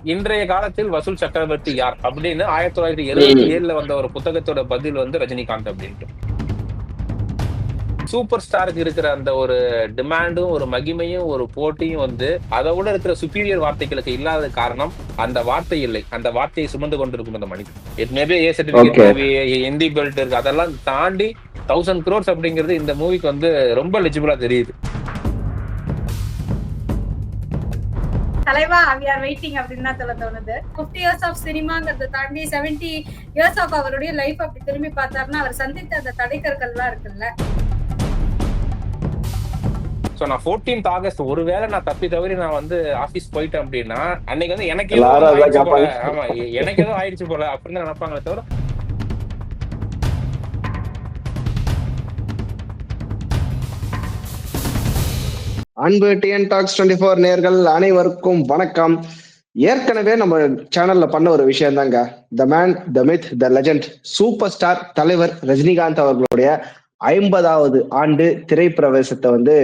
இன்றைய காலத்தில் வசூல் சக்கரவர்த்தி யார் அப்படின்னு 1977ல ம். வந்த ஒரு புத்தகத்தோட பதில் வந்து ரஜினிகாந்த் அப்படின்ட்டு. சூப்பர் ஸ்டாருக்கு இருக்கிற அந்த ஒரு டிமாண்டும், ஒரு மகிமையும், ஒரு போட்டியும் வந்து அத விட இருக்கிற சுப்பீரியர் வார்த்தைகளுக்கு இல்லாத காரணம், அந்த வார்த்தை இல்லை. அந்த வார்த்தையை சுமந்து கொண்டிருக்கும் அந்த மனிதன். It may B A certificate okay. Movie, Hindi belt இருக்கு. அதெல்லாம் தாண்டி 1000 crores அப்படிங்கிறது இந்த மூவிக்கு வந்து ரொம்ப எலிஜிபிளா தெரியுது. தலைவா வி ஆர் வெயிட்டிங் அப்படின்னு தான் சொல்ல தோணுது. 50 இயர்ஸ் ஆஃப் சினிமாங்கிறத தாண்டி 70 இயர்ஸ் ஆஃப் அவருடைய லைஃப் அப்படி திரும்பி பார்த்தாருன்னா அவர் சந்தித்த அந்த தடைக்கற்கள்லாம் இருக்குல்ல. சோ நான் 14th ஆகஸ்ட் ஒருவேளை நான் தப்பி தவறி நான் வந்து ஆபீஸ் போயிட்டேன் அப்படின்னா, அன்னைக்கு வந்து எனக்கு ஏதோ எல்லாரும் ஒண்ணு அதான் ஆயிடுச்சு போல. கேட்பாங்க. ஆமா, எனக்கு ஏதோ ஆயிடுச்சு போல அப்படின்னு தான் நினைப்பாங்களே தவிர, அன்பு டிஎன் டாக்ஸ் 24 நேயர்கள் அனைவருக்கும் வணக்கம். ஏற்கனவே நம்ம சேனல்ல பண்ண ஒரு விஷயம் தாங்க, the man, the myth, the legend, super star தலைவர் ரஜினிகாந்த் அவர்களுடைய 50வது ஆண்டு திரைப்பிரவேசத்தை வந்து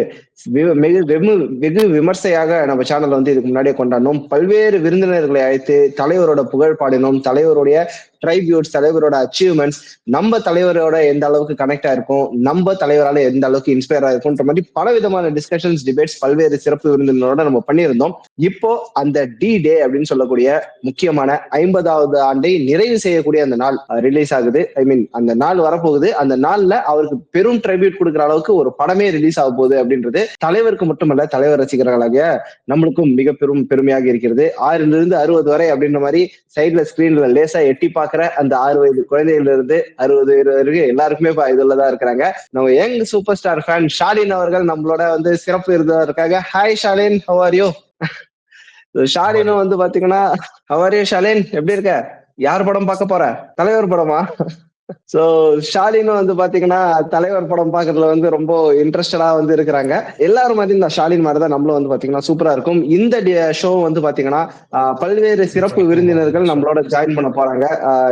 வெகு விமர்சையாக நம்ம சேனல்ல வந்து இதுக்கு முன்னாடியே கொண்டாடினோம். பல்வேறு விருந்தினர்களை அழைத்து தலைவரோட புகழ் பாடினோம். தலைவருடைய ட்ரைபியூட்ஸ், தலைவரோட அச்சீவ்மெண்ட்ஸ், நம்ம தலைவரோட எந்த அளவுக்கு கனெக்ட் ஆயிருக்கும், நம்ம தலைவரால எந்த அளவுக்கு இன்ஸ்பயர் ஆயிருக்கும்ன்ற மாதிரி பல விதமான டிஸ்கஷன்ஸ், டிபேட்ஸ் பல்வேறு சிறப்பு விருந்தினரோட நம்ம பண்ணியிருந்தோம். இப்போ அந்த டி டே அப்படின்னு சொல்லக்கூடிய முக்கியமான 50வது ஆண்டை நிறைவு செய்யக்கூடிய அந்த நாள் ரிலீஸ் ஆகுது. ஐ மீன் அந்த நாள் வரப்போகுது. அந்த நாள்ல அவருக்கு பெரும் ட்ரிபியூட் கொடுக்குற அளவுக்கு ஒரு படமே ரிலீஸ் ஆக போகுது அப்படின்றது தலைவருக்கு மட்டுமல்ல, தலைவர் ரசிகர்களாகிய நம்மளுக்கும் மிக பெருமையாக இருக்கிறது. 6லிருந்து 60 வரை அப்படின்ற மாதிரி சைட்ல ஸ்கிரீன்ல லேசா எட்டி பாக்குற அந்த 6 வயது குழந்தையில இருந்து 60 வயது வரைக்கும் எல்லாருக்குமே இதுலதான் இருக்கிறாங்க. நம்ம young super star fan Shalin அவர்கள் நம்மளோட வந்து சிறப்பு விருந்தினரா இருக்காங்க. Hi Shalin, how are you? ஷாலினும் வந்து பாத்தீங்கன்னா, ஹவ் ஆர் யூ ஷாலின், எப்படி இருக்க? யார் படம் பார்க்க போற? தலைவர் படமா? சோ ஷாலினும் வந்து பாத்தீங்கன்னா தலைவர் படம் பாக்குறதுல வந்து ரொம்ப இன்ட்ரெஸ்டடா வந்து இருக்கிறாங்க. எல்லாரும் மாதிரி இந்த ஷாலின் மாதிரி தான் நம்மளும் வந்து பாத்தீங்கன்னா சூப்பரா இருக்கும். இந்த ஷோ வந்து பாத்தீங்கன்னா பல்வேறு சிறப்பு விருந்தினர்கள் நம்மளோட ஜாயின் பண்ண போறாங்க.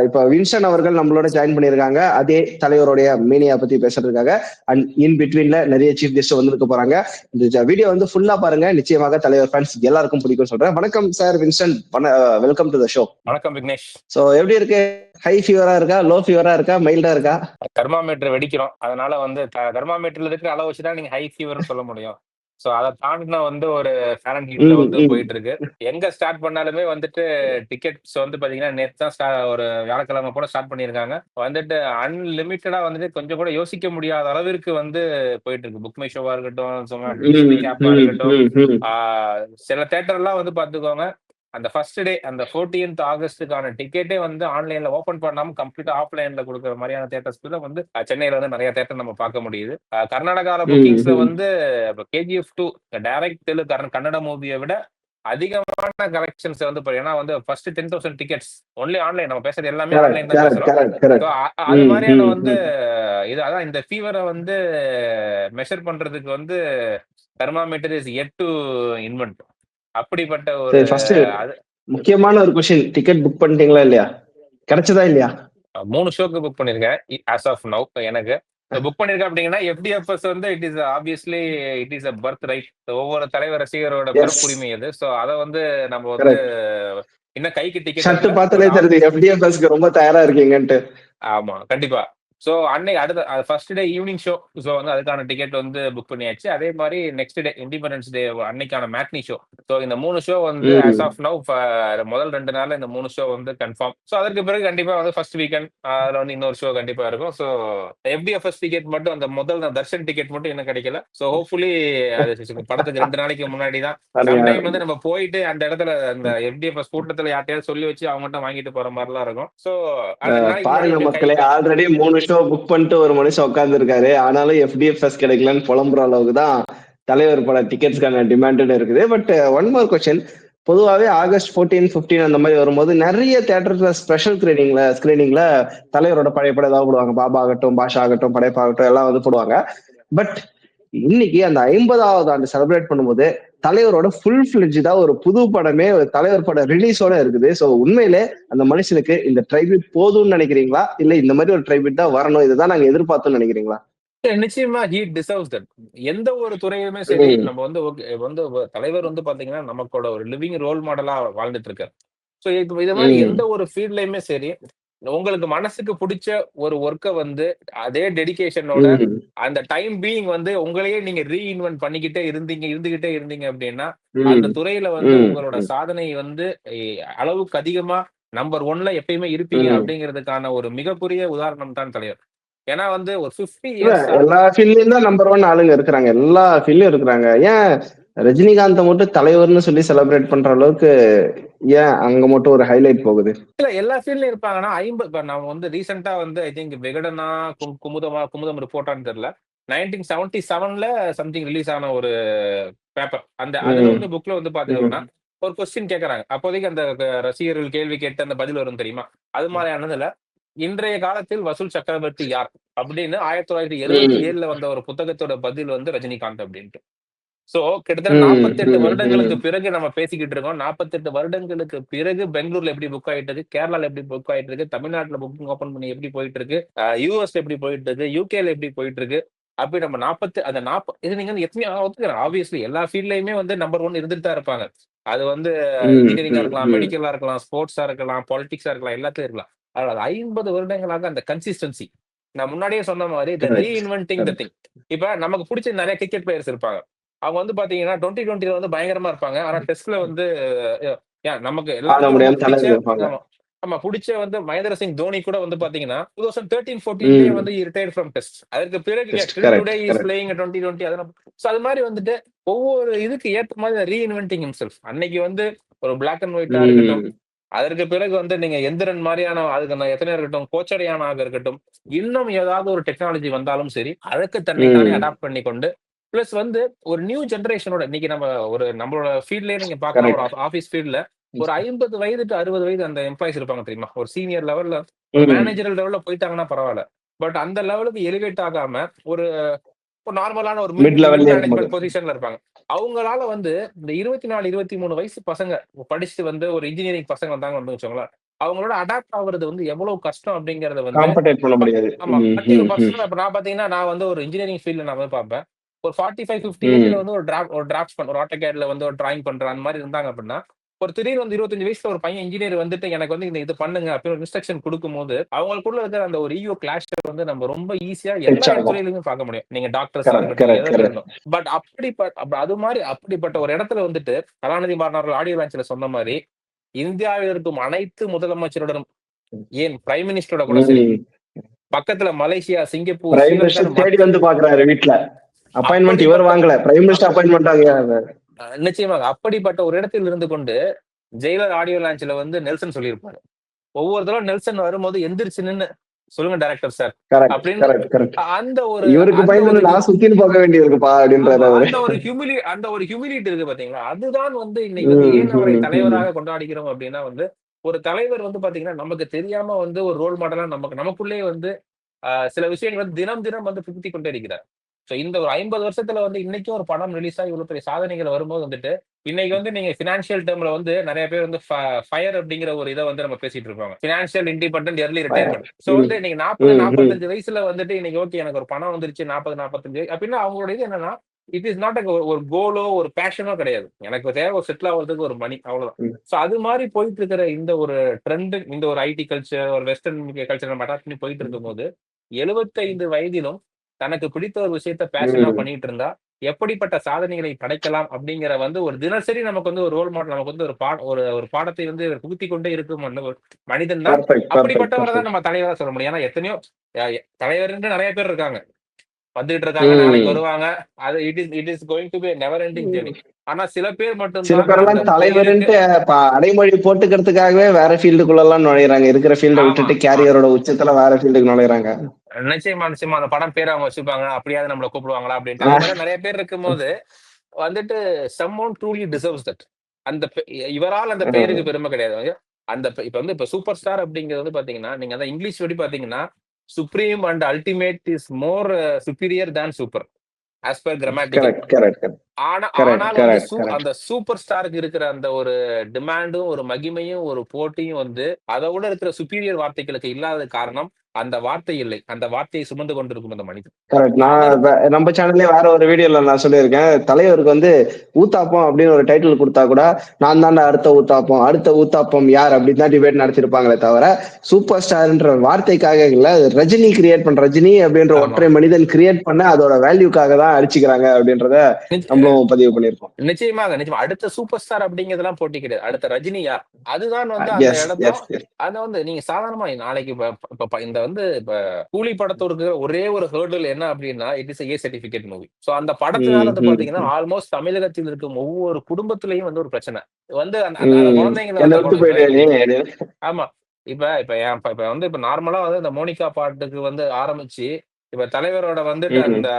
இப்ப வின்சன் அவர்கள் நம்மளோட ஜாயின் பண்ணியிருக்காங்க, அதே தலைவருடைய மீனியா பத்தி பேசுறதுக்காக. அண்ட் இன் பிட்வீன்ல நிறைய சீஃப் கெஸ்ட் வந்திருக்க போறாங்க. இந்த வீடியோ வந்து ஃபுல்லா பாருங்க, நிச்சயமாக தலைவர் ஃபேன்ஸ் எல்லாருக்கும் பிடிக்கும் சொல்றேன். வணக்கம் sir Vincent, welcome to the show. வணக்கம் விக்னேஷ். சோ எப்படி இருக்கு? ஹை ஃபீவரா இருக்கா, லோ ஃபீவரா இருக்கா, மைல்டா இருக்கா? தெர்மாமீட்டர் வெடிக்கிறோம். அதனால வந்து தெர்மாமீட்டர்ல இருக்கிற அளவு வச்சுதான் நீங்க ஹை ஃபீவர்னு சொல்ல முடியும். சோ அதை தாண்டின வந்து ஒரு ஃபேரன் ஹீட்ல வந்து போயிட்டு இருக்கு. எங்க ஸ்டார்ட் பண்ணாலுமே வந்துட்டு டிக்கெட்ஸ் வந்து பாத்தீங்கன்னா நேத்து தான் ஒரு வியாழக்கிழமை போல ஸ்டார்ட் பண்ணியிருக்காங்க. வந்துட்டு அன்லிமிட்டடா வந்துட்டு கொஞ்சம் கூட யோசிக்க முடியாத அளவிற்கு வந்து போயிட்டு இருக்கு. புக் மை ஷோவா இருக்கட்டும், டிஸ்னி ஆப்பா இருக்கட்டும். சில தேட்டர்லாம் வந்து பாத்துக்கோங்க, அந்த ஃபர்ஸ்ட் டே அந்த 14th ஆகஸ்டுக்கான டிக்கெட்டே வந்து ஆன்லைன்ல ஓபன் பண்ணாம கம்ப்ளீட்டா ஆஃப்லைன்ல கொடுக்குற மாதிரியான தேட்டர்ஸ்ல வந்து சென்னையில வந்து நிறைய தேட்டர் நம்ம பார்க்க முடியுது. கர்நாடகால புக்கிங்ஸ்ல வந்து KGF 2 டைரக்ட் கன்னட மூவியை விட அதிகமான கலெக்ஷன்ஸ் வந்து ஏன்னா வந்து ஃபர்ஸ்ட் 10,000 டிக்கெட்ஸ் ஒன்லி ஆன்லைன். நம்ம பேசுறது எல்லாமே ஆன்லைன் தான் பேசுறோம். அது மாதிரியான வந்து இது அதான் இந்த ஃபீவரை வந்து மெஷர் பண்றதுக்கு வந்து thermometer is yet to invent. அப்படிப்பட்ட ஒரு முக்கியமான ஒரு கொஸ்டின், டிக்கெட் புக் பண்ணிட்டீங்களா இல்லையா? கிடைச்சதா இல்லையா? 3 ஷோக்கு புக் பண்ணிருக்கேன் as of now. எனக்கு புக் பண்ணிருக்கேன் அப்படிங்கன்னா FDFS வந்து it is obviously it is a birth right. ஒவ்வொரு தலைவர் ரசிகரோட பிறப்புரிமை அது. சோ அத வந்து நம்ம வந்து இன்னும் கைக்கு டிக்கெட் பார்த்தாலே தெரியுது FDFSக்கு ரொம்ப தயாரா இருக்கீங்கன்ட்டு. ஆமா, கண்டிப்பா. சோ அன்னைக்கு அடுத்த first day evening show. So வந்து அதுக்கான டிக்கெட் வந்து புக் பண்ணியாச்சு. அதே மாதிரி நெக்ஸ்ட் டே இண்டிபெண்டன்ஸ் டே அன்னைக்கான மேட்னி ஷோ. சோ இந்த 3 ஷோ வந்து as of now முதல் 2 நாள்ல இந்த 3 ஷோ வந்து கன்ஃபார்ம். சோ அதற்கு பிறகு கண்டிப்பா வந்து ஃபர்ஸ்ட் வீக்கெண்ட் அதுல வந்து இன்னொரு ஷோ கண்டிப்பா இருக்கும். சோ FDFS டிக்கெட் மட்டும் அந்த முதல் தர்ஷன் டிக்கெட் மட்டும் இன்னும் கிடைக்கல. சோ ஹோப்ஃபுல்லி அது படத்துக்கு 2 நாளைக்கு முன்னாடி தான். சம்டைம் வந்து நம்ம போயிட்டு அந்த இடத்துல அந்த FDFS கூட்டத்துல யார்ட்டையாவது சொல்லி வச்சு அவங்ககிட்ட வாங்கிட்டு போற மாதிரிலாம் இருக்கும். சோ பாருங்க மக்களே, ஆல்ரெடி 3 ஷோ புக் பண்ணிட்டு ஒரு மனுஷன் உட்கார்ந்து இருக்காரு. ஆனாலும் FDFS கிடைக்கலன்னு புலம்புற அளவுக்கு தான் தலைவர் பட டிக்கெட்ஸ்க்கான டிமாண்ட் இருக்குது. பட் ஒன் மோர் கொஸ்டின், பொதுவாகவே ஆகஸ்ட் 14, 15 அந்த மாதிரி வரும்போது நிறைய தியேட்டர்ஸ்ல ஸ்பெஷல் ஸ்கிரீனிங்ல தலைவரோட பழைய படம் ஏதாவது போடுவாங்க. பாபா ஆகட்டும், பாஷா ஆகட்டும், படைப்பாகட்டும் எல்லாம் வந்து போடுவாங்க. பட் இன்னைக்கு அந்த 50வது ஆண்டு செலிப்ரேட் பண்ணும்போது தலைவரோட ஃபுல் ஃபிளெட்ஜ்டா ஒரு புது படமே தலைவர் படம் ரிலீஸோட இருக்குது. சோ உண்மையிலே அந்த மனுஷனுக்கு இந்த ட்ரைபியூட் போதும்னு நினைக்கிறீங்களா, இல்ல இந்த மாதிரி ஒரு ட்ரைபியூட் தான் வரணும், இதுதான் நாங்க எதிர்பார்த்தோம்னு நினைக்கிறீங்களா? நிச்சயமா he deserves that. எந்த ஒரு துறையுமே சரி, நம்ம வந்து தலைவர் வந்து பாத்தீங்கன்னா நமக்கோட ஒரு லிவிங் ரோல் மாடலா வாழ்ந்துட்டு இருக்காரு. ஸோ இது மாதிரி ம். எந்த ஒரு ஃபீல்ட்லயுமே சரி, உங்களுக்கு மனசுக்கு புடிச்ச ஒரு ஒர்க்க வந்து அதே டெடிகேஷனோட ம். அந்த டைம் பீயிங் வந்து உங்களையே நீங்க ரீஇன்வென்ட் பண்ணிக்கிட்டே இருந்துகிட்டே இருந்தீங்க அப்படின்னா, அந்த ம். துறையில வந்து ம். உங்களோட ம். சாதனை வந்து அளவுக்கு அதிகமா நம்பர் 1ல எப்பயுமே இருப்பீங்க ம். அப்படிங்கிறதுக்கான ஒரு மிகப்பெரிய உதாரணம் தான் தலைவர். ஏன்னா வந்து ஒரு 50 இல்ல இயர்ஸா எல்லா ஃபீல்ட்லயும் தான் நம்பர் 1 ஆளுங்க இருக்கிறாங்க. எல்லா ஃபீல்ட்லயும் இருக்கிறாங்க. ஏன் ரஜினிகாந்த மட்டும் தலைவர்ன்னு சொல்லி செலிப்ரேட் பண்ற அளவுக்கு ஏன் அங்க மட்டும் ஒரு ஹைலைட் போகுது? இல்ல எல்லா ஃபீல்ட்லயும் இருப்பாங்கன்னா, இப்ப நம்ம வந்து ரீசென்ட்டா வந்து ஐ திங்க் விகடனா, குமுதம் ரிப்போர்ட்டான்னு தெரியல. 1977ல சம்திங் ரிலீஸ் ஆன ஒரு பேப்பர். அதுல ம். வந்து புக்ல வந்து ம். பாத்தீங்கன்னா, ஒரு கொஸ்டின் கேட்கறாங்க. அப்போதைக்கு அந்த ரசிகர்கள் கேள்வி கேட்டு அந்த பதில் வரும் தெரியுமா? அது மாரியானதுல, "இன்றைய காலத்தில் வசூல் சக்கரவர்த்தி யார்?" அப்படின்னு ம். 1977ல வந்த ஒரு புத்தகத்தோட பதில் வந்து ரஜினிகாந்த் அப்படின்ட்டு. சோ கிட்டத்தட்ட ம். 48 ம். வருடங்களுக்கு ம். பிறகு நம்ம பேசிக்கிட்டு இருக்கோம். 48 வருடங்களுக்கு பிறகு பெங்களூர்ல எப்படி புக் ஆயிட்டு இருக்கு, கேரளால எப்படி புக் ஆயிட்டு இருக்கு, தமிழ்நாட்டுல புக்கிங் ஓப்பன் பண்ணி எப்படி போயிட்டு இருக்கு, யுஎஸ்ல எப்படி போயிட்டு இருக்கு, யுகேல எப்படி போயிட்டு இருக்கு. அப்படி நம்ம 40 அந்த 40 இது நீங்க வந்து எத்தனையோ ஒத்துக்கிறேன். ஆப்வியஸ்லி எல்லா ஃபீல்ட்லயுமே வந்து நம்பர் 1 இருந்துட்டு தான் இருப்பாங்க. அது வந்து ம். இன்ஜினியரிங்கா ம். இருக்கலாம், ம். மெடிக்கலா இருக்கலாம், ஸ்போர்ட்ஸா இருக்கலாம், பாலிடிக்ஸா இருக்கலாம், எல்லாத்துலயும் இருக்கலாம். அதனால 50 வருடங்களாக அந்த கன்சிஸ்டன்சி. நான் முன்னாடியே சொன்ன மாரி correct. Reinventing the correct. Thing. இப்ப நமக்கு புடிச்ச நெறைய கிரிக்கெட் பிளேயர்ஸ் இருப்பாங்க. அவங்க வந்து பாத்தீங்கன்னா 2020ல வந்து பயங்கரமா இருப்பாங்க. ஆனா டெஸ்ட்ல வந்து அ நமக்கு ஆட எல்லாருக்கும் ரொம்ப முடியாம புடிச்ச தலறி இருப்பாங்க. ஆமா. ஆமா புடிச்ச வந்து மகேந்திர சிங் தோனி கூட வந்து பாத்தீங்கன்னா, 2013, 14லயே ம். வந்து ரிட்டயர்ட் ஃப்ரம் டெஸ்ட். அதற்கு பிறகு just till correct. Today is correct. Playing 2020 அதெல்லாம் சோ அது மாரி வந்துட்டு ஒவ்வொரு இதுக்கு ஏத்த மாரி ரீஇன்வென்டிங் ஹிம்செல்ஃப். அன்னைக்கு வந்து ஒரு பிளாக் அண்ட் ஒயிட்டா இருக்கட்டும். ம். அதற்கு பிறகு வந்து நீங்க எந்திரன் மாரியான அதுக்கு எத்தனையோ இருக்கட்டும், கோச்சடையானாக இருக்கட்டும். இன்னும் ஏதாவது ஒரு டெக்னாலஜி வந்தாலும் சரி, அதற்கு தன்னை தானே ம். அடாப்ட் பண்ணிக்கொண்டு பிளஸ் வந்து ஒரு நியூ ஜெனரேஷனோட இன்னைக்கு நம்மளோட ஃபீல்ட்லயே நீங்க பார்க்கலாம். ஒரு கரெக்ட். ஆபீஸ் ஃபீல்ட்ல ஒரு 50 வயது டூ 60 வயது அந்த எம்ப்ளாயீஸ் இருப்பாங்க தெரியுமா? ஒரு சீனியர் லெவல்ல ஒரு ம். மேனேஜரல் லெவல்ல போயிட்டாங்கன்னா பரவால்ல. பட் அந்த லெவலுக்கு எலிவேட் ஆகாம ஒரு ஒரு நார்மலான ஒரு மிட் மிட் மிட் லெவல்லயே இருக்கும்போது. மேனேஜ்மென்ட் பொசிஷன்ல இருப்பாங்க. அவங்களால வந்து இந்த 24, 23 வயசு பசங்க படிச்சுட்டு வந்து ஒரு இன்ஜினியரிங் பசங்க வந்தாங்க வந்து வச்சுக்கோங்களேன். அவங்களோட அடாப்ட் ஆகுறது வந்து எவ்வளவு கஷ்டம் அப்படிங்கிறத வந்து காம்பன்சேட் பண்ண ப முடியாது. ஆமா. ம். ம். ம். இப்ப நான் பார்த்தீங்கன்னா, நான் வந்து ஒரு இன்ஜினியரிங் ஃபீல்ட்ல நான் வந்து பார்ப்பேன். ஒரு 45, 50 ஏஜ்ல ம். வந்து ஒரு டிராஃப்ட்ஸ் ஒரு AutoCADல வந்து ஒரு டிராயிங் பண்ற அந்த மாரி இருந்தாங்க அப்படின்னா, ஒரு திடீர்னு வந்து 25 வயசுல ஒரு பையன் இன்ஜினியர் வந்துட்டு எனக்கு வந்து இந்த இது பண்ணுங்க அப்படின்னு ஒரு இன்ஸ்ட்ரக்ஷன் குடுக்கும்போது, அவங்களுக்குள்ள இருக்கிற அந்த ஒரு ஈகோ கிளாஷ் வந்து நம்ம ரொம்ப ஈஸியா எல்லா டச் ஆகும். துறையிலுமே பார்க்க முடியும். நீங்க டாக்டர்ஸா கரெக்ட். இருக்கட்டும், கரெக்ட். எதுல கரெக்ட். இருந்தும். பட் அது மாரி அப்படிப்பட்ட ஒரு இடத்துல வந்துட்டு கலாநிதி மாறன் அவர்கள் ஆடியோ லான்ச்ல சொன்ன மாரி, இந்தியாவில் இருக்கும் அனைத்து முதலமைச்சருடனும் ஏன் பிரைம் மினிஸ்டரோட கூட சரி, ம். பக்கத்துல மலேசியா, சிங்கப்பூர், பிரைம் மினிஸ்டர் ஸ்ரீலங்கான்னு தேடி வந்து பார்க்குறாரு வீட்ல. அப்பாயின்ட்மென்ட் இவர் அப்படிப்பட்ட வாங்கல. பிரைம் மினிஸ்டர் அப்பாயின்ட்மென்ட் வாங்குறாரு. நிச்சயமாக அப்படிப்பட்ட ஒரு இடத்தில் இருந்து கொண்டு ஜெயிலர் ஆடியோ லான்ச்ல வந்து நெல்சன் சொல்லியிருப்பாரு. ஒவ்வொரு தடவை நெல்சன் வரும்போது எந்திரிச்சு நின்னு சொல்லுங்க டைரக்டர் சார் கரெக்ட். அப்படின்னு கரெக்ட். கரெக்ட். அந்த ஒரு இவருக்கு அந்த ஒரு பயந்துன்னு நான் சுத்தின்னு போக வேண்டியிருக்குப்பா ஆமா அப்படின்றாரு அவரு. அந்த ஒரு ஹியூமிலிட்டி இருக்கு பாத்தீங்களா? அதுதான் வந்து இன்னைக்கு வந்து ம். ஏன் அவரை ம். ம். தலைவராக கொண்டாடுகிறோம் அப்படின்னா வந்து, ஒரு தலைவர் வந்து பாத்தீங்கன்னா, நமக்கு தெரியாம வந்து ஒரு ரோல் மாடலா நமக்குள்ளேயே வந்து சில விஷயங்கள் வந்து தினம் தினம் வந்து புகுத்திக் கொண்டே இருக்கிறார். சோ இந்த ஒரு 50 வருஷத்துல வந்து இன்னைக்கும் ஒரு படம் ரிலீஸ் ஆகி இவ்வளவு பெரிய சாதனைகள் வரும்போது வந்துட்டு, இன்னைக்கு வந்து நீங்க பினான்சியல் டெர்ம்ல வந்து நெறைய பேர் வந்து ஃபயர் அப்படிங்கிற ஒரு இத வந்து நம்ம பேசிட்டு இருப்பாங்க. Financial independent early retirement. So ம். வந்து நீங்க 40, ம். ம். 45 வயசுல வந்துட்டு இன்னைக்கு ஓகே எனக்கு ஒரு பணம் வந்துருச்சு 40, 45 அப்படின்னா அவங்களோட இது என்னன்னா, இட் இஸ் நாட் ஒரு கோலோ, ஒரு பேஷனோ கிடையாது. எனக்கு தேவை ஒரு செட்டில் ஆகுறதுக்கு ஒரு மணி அவ்வளவுதான். ம். சோ அது மாரி போயிட்டு இருக்கிற இந்த ஒரு ட்ரெண்ட், இந்த ஒரு ஐடி கல்ச்சர், ஒரு வெஸ்டர்ன் கல்ச்சர் நம்ம அடாப்ட் பண்ணி போயிட்டு இருக்கும்போது 75 வயதிலும் தனக்கு பிடித்த ஒரு விஷயத்த பேஷனா ம். பண்ணிட்டு இருந்தா, எப்படிப்பட்ட சாதனைகளை படைக்கலாம் அப்படிங்கிற வந்து ஒரு தினசரி நமக்கு வந்து ஒரு ரோல் மாடல் நமக்கு வந்து ஒரு பாடத்தை வந்து புகுத்திக் கொண்டே இருக்கும் அந்த ஒரு மனிதன் தான். பெர்ஃபெக்ட். பெர்ஃபெக்ட். அப்படிப்பட்டவர தான் பெர்ஃபெக்ட். நம்ம தலைவரா சொல்ல முடியும். ஏன்னா எத்தனையோ தலைவர்ன்னு நெறைய பேர் இருக்காங்க. வந்துட்டு இருக்காங்க, நாளைக்கு ம். வருவாங்க. அது it is going to be a never ending journey. ஆனா சில பேர் மட்டும் சில தான் அந்த பேரெல்லாம் பெயருக்கு தலைவருன்ட்டு அடைமொழி போட்டுக்கிறதுக்காகவே வேற ஃபீல்டுக்குள்ள எல்லாம் நுழையிறாங்க. இருக்கிற ஃபீல்ட ஆமா. விட்டுட்டு கேரியரோட உச்சத்துல வேற ஃபீல்டுக்கு நுழையிறாங்க. நிச்சயமா, நிச்சயமா. அந்த படம் பேர அவங்க வச்சுப்பாங்க. அப்படியாவது நம்மள கூப்பிடுவாங்களா அப்படின்ட்டு. அது ஆஹ் மாரி நெறைய பேர் இருக்கும்போது, வந்துட்டு சம்ஒன் ட்ரூலி டிசர்வ்ஸ் தட். அந்த இவரால் அந்த பெயருக்கு உம் பெருமை கிடையாது. இப்ப வந்து இப்ப சூப்பர் ஸ்டார் அப்படிங்கிறது வந்து பாத்தீங்கன்னா, நீங்க அதான் இங்கிலீஷ் படி பாத்தீங்கன்னா, supreme and ultimate is more superior than super. As per grammatical. Correct. Correct. Correct, ஆனால் வந்து கரெக்ட், கரெக்ட். அந்த சூப்பர் ஸ்டாருக்கு இருக்கிற அந்த ஒரு டிமாண்டும், ஒரு மகிமையும், ஒரு போட்டியும் வந்து அத விட இருக்கிற சுப்பீரியர் வார்த்தைகளுக்கு இல்லாத காரணம், அந்த வார்த்தை இல்லை. அந்த வார்த்தையை சுமந்து கொண்டிருக்கும் அந்த மனிதன். கரெக்ட். நான் அவருக்கு நம்ம சேனல்லே வேற ஒரு வீடியோல நான் சொல்லியிருக்கேன். தலைவருக்கு வந்து ஊத்தாப்பம் அப்படின்னு ஒரு டைட்டில் குடுத்தா கூட, நான் தான்டா அடுத்த ஊத்தாப்பம் யார் அப்படின்னு தான் டிபேட் நடத்தியிருப்பாங்களே தவிர, சூப்பர் ஸ்டார்ன்ற வார்த்தைக்காக இல்ல. ரஜினி கிரியேட் பண்ற ரஜினி அப்படின்ற ஆமா. ஒற்றை மனிதன் கிரியேட் பண்ண அதோட வேல்யூக்காக தான் அடிச்சுக்கிறாங்க அப்படின்றத நிச்ச நம்மளும் பதிவு பண்ணியிருக்கோம். நிச்சயமாக, நிச்சயமா. அடுத்த சூப்பர் ஸ்டார் அப்படிங்கிறதெல்லாம் போட்டி கிடையாது. அடுத்த ரஜினி யார்? அதுதான் வந்து அந்த எஸ், இடத்துல எஸ், எஸ். அத வந்து நீங்க சாதாரணமா நாளைக்கு இப்ப இப்ப இந்த வந்து இப்ப கூலி படத்தோருக்கு ஒரே ஒரு ஹர்டில் என்ன அப்படின்னா, it is a certificate movie. So அந்த படத்தினால ம், வந்து ம், பாத்தீங்கன்னா, ம். ஆல்மோஸ்ட் தமிழகத்தில் இருக்கும் ஒவ்வொரு குடும்பத்திலயும் வந்து ஒரு பிரச்சனை. வந்து அந்த அந்த அந்த ம். குழந்தைங்கள என்ன அந்த விட்டு போயிடு நீ. ஆமா. இப்ப இப்ப என் இப்ப வந்து இப்ப நார்மலா வந்து இந்த மோனிகா பாட்டுக்கு வந்து ஆரம்பிச்சு, இப்ப தலைவரோட வந்துட்டு ம். அந்த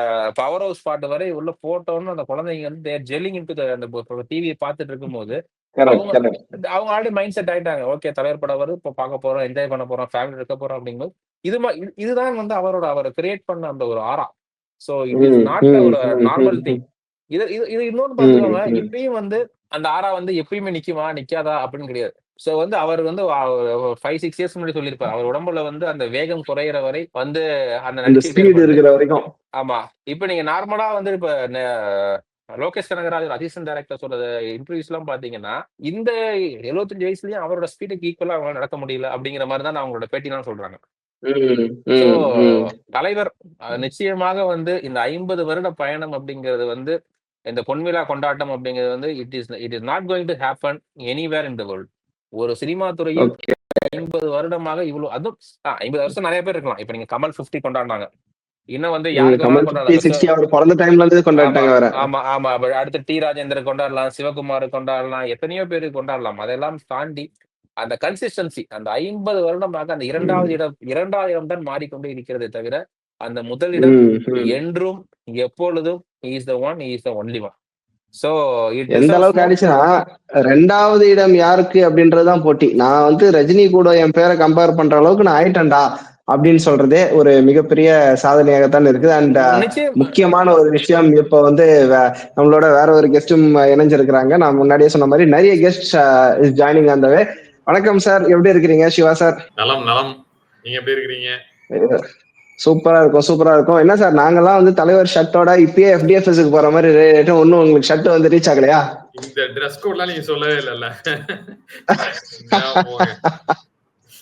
பவர் ஹவுஸ் பாட்டு வரை உள்ள போட்டோம்னு அந்த குழந்தைங்க வந்து தேர் ஜெல்லிங் இன்டு அந்த டிவிய பார்த்துட்டு இருக்கும்போது, கரெக்ட், அவங்க கரெக்ட். அவங்க ஆல்ரெடி மைண்ட் செட் ஆயிட்டாங்க. ஓகே தலைவர் படம் வருது. இப்ப பார்க்க போறோம், என்ஜாய் பண்ண போறோம், ஃபேமிலி இருக்க போறோம் அப்படிங்கும்போது, இதுதான் வந்து அவர் கிரியேட் பண்ண அந்த ஒரு ஆரா. சோ இட் இஸ் ம், நாட் ம், ஒரு ம், நார்மல் ம், திங். ம். இது இது இது இன்னொன்னு ம், பார்த்துக்கோங்க. ம். இப்பயும் வந்து அந்த ஆறா வந்து எப்பயுமே நிக்குமா? நிக்காதா? அப்படின்னு கிடையாது. சோ வந்து அவர் வந்து 5, 6 இயர்ஸ் முன்னாடி சொல்லியிருப்பாரு. அவர் உடம்புல வந்து அந்த வேகம் குறையிற வரை வந்து அந்த அந்த நடிச்சுக்கிட்டே ஸ்பீடு இருப்பாரு. இருக்கிற வரைக்கும். ஆமா. இப்ப நீங்க நார்மலா வந்து இப்ப லோகேஷ் கனகராஜ் அசிஸ்டன்ட் டைரக்டர் சொல்ற இன்டர்வியூஸ்லாம் பார்த்தீங்கன்னா, இந்த 75 வயசுலயும் அவரோட ஸ்பீடுக்கு ஈக்குவலா அவங்களால நடக்க முடியல அப்படிங்கிற மாரி தான் அவங்களோட பேட்டிலாம் சொல்றாங்க. ம், சோ ம், ம். தலைவர் நிச்சயமாக வந்து இந்த 50 வருட பயணம் அப்படிங்கிறது வந்து இந்த பொன்விழா கொண்டாட்டம் அப்படிங்கிறது வந்து it is not going to happen anywhere in the world. ஒரு சினிமா துறையில் ஓகே. 50 வருடமாக அதுவும் 50 வருஷம் நெறைய பேர் இருக்கலாம். இப்ப நீங்க கமல் 50 கொண்டாடுனாங்க. இன்னும் வந்து ம். யாருக்கு வேணாலும் கமல் 50, கொண்டாடலாம். 60 அவர் பொறந்த டைம்ல இருந்து ஆமா, கொண்டாடிட்டாங்க வேற. ஆமா, ஆமா. அடுத்து டி. ராஜேந்தர் கொண்டாடலாம், சிவகுமார் கொண்டாடலாம், எத்தனையோ பேரு கொண்டாடலாம். அதெல்லாம் தாண்டி அந்த கன்சிஸ்டன்சி அந்த 50 வருடமாக அந்த 2வது இடம் தான் மாறிக்கொண்டே இருக்கிறதே தவிர, அந்த முதலிடம் ம், ம். என்றும், எப்பொழுதும் he is the one, he is the only one. So it எந்த டிசர்வ்ஸ் அளவுக்கு மோர். ஆயிடுச்சுன்னா, 2வது இடம் யாருக்கு அப்படின்றது தான் போட்டி. நான் வந்து ரஜினி கூட என் பேர கம்பேர் பண்ற அளவுக்கு நான் ஆயிட்டேன்டா, அப்படின்னு சொல்றதே ஒரு மிகப்பெரிய சாதனையாகத்தான் இருக்குது. அண்ட் நிச்சயம். முக்கியமான ஒரு விஷயம் இப்ப வந்து நம்மளோட வேற ஒரு கெஸ்டும் இணைஞ்சிருக்கிறாங்க. நான் முன்னாடியே சொன்ன மாரி நெறைய guest is joining on the way. வணக்கம் சார். எப்படி இருக்கிறீங்க சிவா சார்? நலம், நலம். நீங்க எப்படி இருக்கிறீங்க? சூப்பரா இருக்கும், சூப்பரா இருக்கும். என்ன சார் நாங்கெல்லாம் வந்து தலைவர் ஷர்ட்டோட இப்பயே FDFSக்கு போற மாதிரி ஒண்ணும் உங்களுக்கு ஷர்ட் வந்து ரீச் ஆகலையா? இந்த ட்ரெஸ் கோட்லாம் நீங்க சொல்லவே இல்லல்ல.